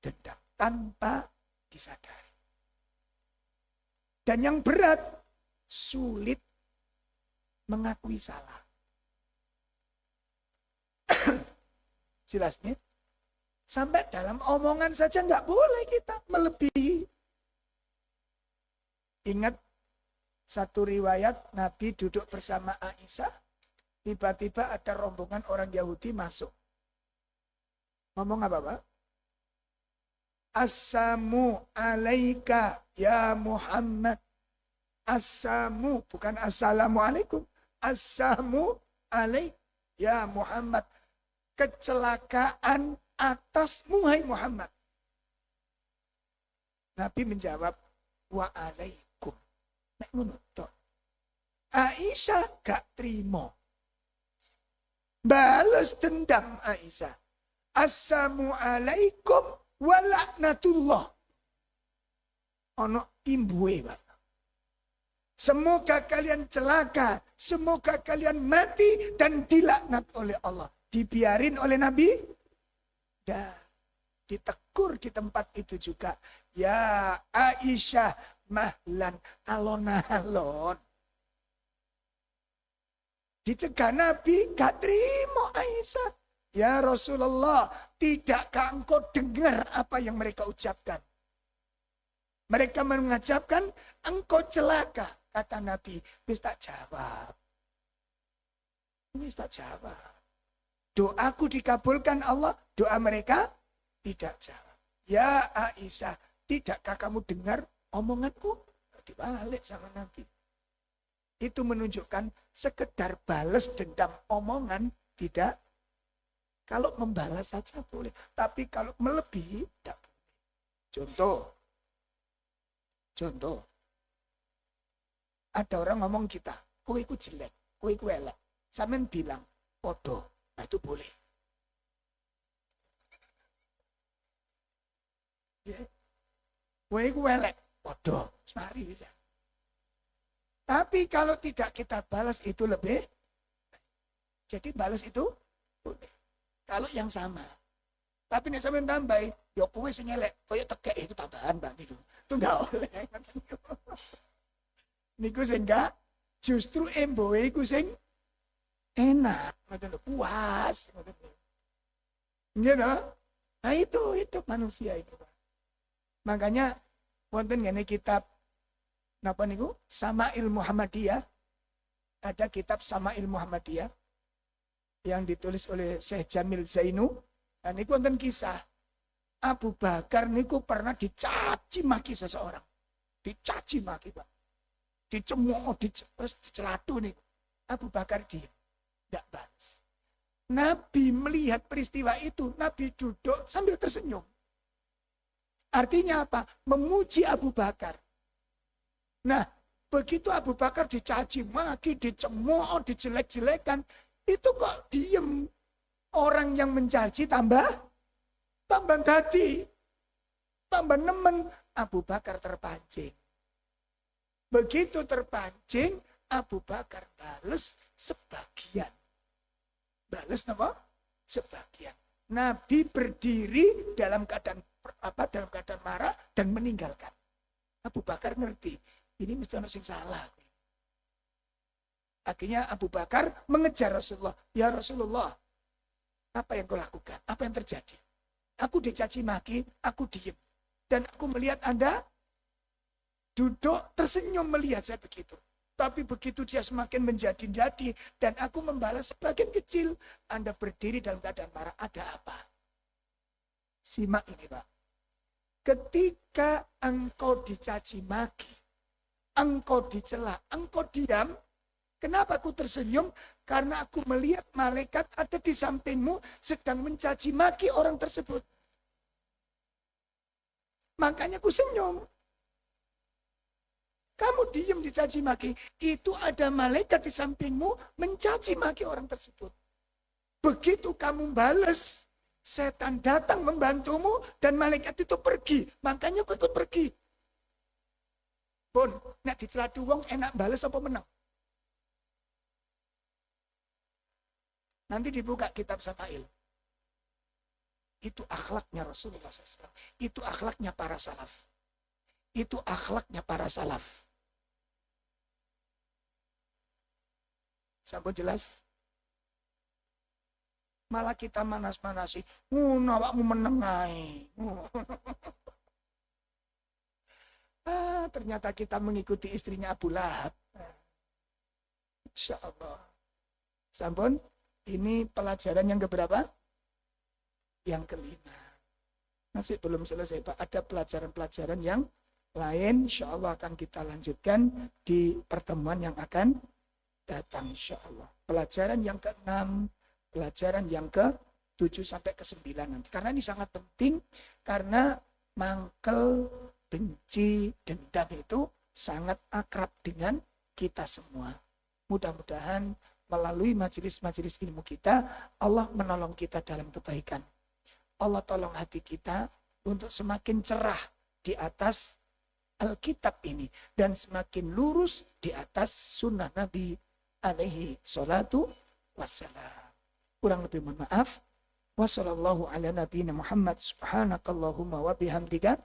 dendam tanpa disadari. Dan yang berat, sulit mengakui salah. Jelasnya, sampai dalam omongan saja nggak boleh kita melebihi. Ingat satu riwayat Nabi duduk bersama Aisyah, tiba-tiba ada rombongan orang Yahudi masuk. Ngomong apa, Pak? Assalamu alaika ya Muhammad. Assamu, bukan assalamualaikum. Assamu alaik ya Muhammad. Kecelakaan atasmu, hai Muhammad. Nabi menjawab, wa alaikum. Nek ngono tok. Aisyah gak terima. Balas dendam Aisyah. Assalamualaikum wa laknatullah. Ono imbuhe, Pak. Semoga kalian celaka, semoga kalian mati dan dilaknat oleh Allah. Dibiarin oleh Nabi? Ya, ditegur di tempat itu juga. Ya Aisyah, mahlan alon-alon. Dicegah Nabi, gak terima Aisyah. Ya Rasulullah, tidakkah engkau dengar apa yang mereka ucapkan? Mereka mengucapkan, engkau celaka. Kata Nabi, wis tak jawab. Wis tak jawab. Doaku dikabulkan Allah, doa mereka tidak jawab. Ya Aisyah, tidakkah kamu dengar omonganku? Dibalik sama Nabi. Itu menunjukkan sekedar balas dendam omongan tidak. Kalau membalas saja boleh. Tapi kalau melebihi tidak boleh. Contoh. Ada orang ngomong kita, kowe iku jelek, kowe iku elek. Sampeyan bilang, podo. Nah itu boleh. Ya. Kowe iku elek, podo. Mari bisa. Tapi kalau tidak kita balas itu lebih. Jadi balas itu boleh. Kalau yang sama. Tapi nek sampeyan tambahi, ya kowe sing elek, koyo tegek itu tambahan Pak niku. Itu enggak oleh. Niku sing enggak, justru emboe iku sing enak, ngoten lho, puas, ngoten lho. Nggih to? Nah itu hidup manusia itu, Pak. Makanya wonten ngene kitab napa niku? Sama'il Muhammadiyah. Ada kitab Sama'il Muhammadiyah yang ditulis oleh Syekh Jamil Zainu Nah, ini wonten kisah. Abu Bakar niku pernah dicaci maki seseorang. Dicaci maki, Pak. Dicemooh, dicelatu nih. Abu Bakar diam. Tidak balas. Nabi melihat peristiwa itu, Nabi duduk sambil tersenyum. Artinya apa? Memuji Abu Bakar. Nah, begitu Abu Bakar dicaci maki, dicemooh, dijelek-jelekan, itu kok diem. Orang yang mencaci tambah dadi. Tambah nemen. Abu Bakar terpancing. Begitu terpancing, Abu Bakar bales sebagian. Bales apa? Sebagian. Nabi berdiri dalam keadaan marah dan meninggalkan. Abu Bakar ngerti, ini mesti ada yang salah. Akhirnya Abu Bakar mengejar Rasulullah. Ya Rasulullah, apa yang kau lakukan? Apa yang terjadi? Aku dicaci maki, aku diem. Dan aku melihat Anda duduk tersenyum melihat saya begitu. Tapi begitu dia semakin menjadi-jadi dan aku membalas sebagian kecil. Anda berdiri dalam keadaan marah. Ada apa? Simak ini, Pak. Ketika engkau dicaci maki, engkau dicela, engkau diam. Kenapa aku tersenyum? Karena aku melihat malaikat ada di sampingmu sedang mencaci maki orang tersebut. Makanya aku senyum. Kamu diem dicaci maki. Itu ada malaikat di sampingmu mencaci maki orang tersebut. Begitu kamu bales, setan datang membantumu dan malaikat itu pergi. Makanya aku ikut pergi. Pun, nek diceladu wong enak bales apa menang? Nanti dibuka kitab Samail. Itu akhlaknya Rasulullah SAW. Itu akhlaknya para salaf. Itu akhlaknya para salaf. Sampai jelas? Malah kita manas-manasi. Awakmu menengai. Ternyata kita mengikuti istrinya Abu Lahab. Insya Allah. Sampun, ini pelajaran yang keberapa? Yang kelima. Masih belum selesai, Pak. Ada pelajaran-pelajaran yang lain. Insya Allah akan kita lanjutkan di pertemuan yang akan datang. Insya Allah. Pelajaran yang ke-6, pelajaran yang ke-7 sampai ke-9 nanti. Karena ini sangat penting. Karena mangkel, benci, dendam itu sangat akrab dengan kita semua. Mudah-mudahan melalui majelis-majelis ilmu kita, Allah menolong kita dalam kebaikan. Allah tolong hati kita untuk semakin cerah di atas Alkitab ini. Dan semakin lurus di atas sunnah Nabi alaihi salatu wassalam. Kurang lebih mohon maaf. Wassallallahu ala nabiyina Muhammad subhanakallahumma wa bihamdika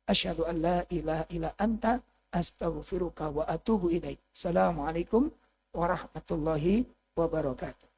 asyhadu an la ilaha illa anta astaghfiruka wa atubu ilaik. Assalamualaikum warahmatullahi wabarakatuh.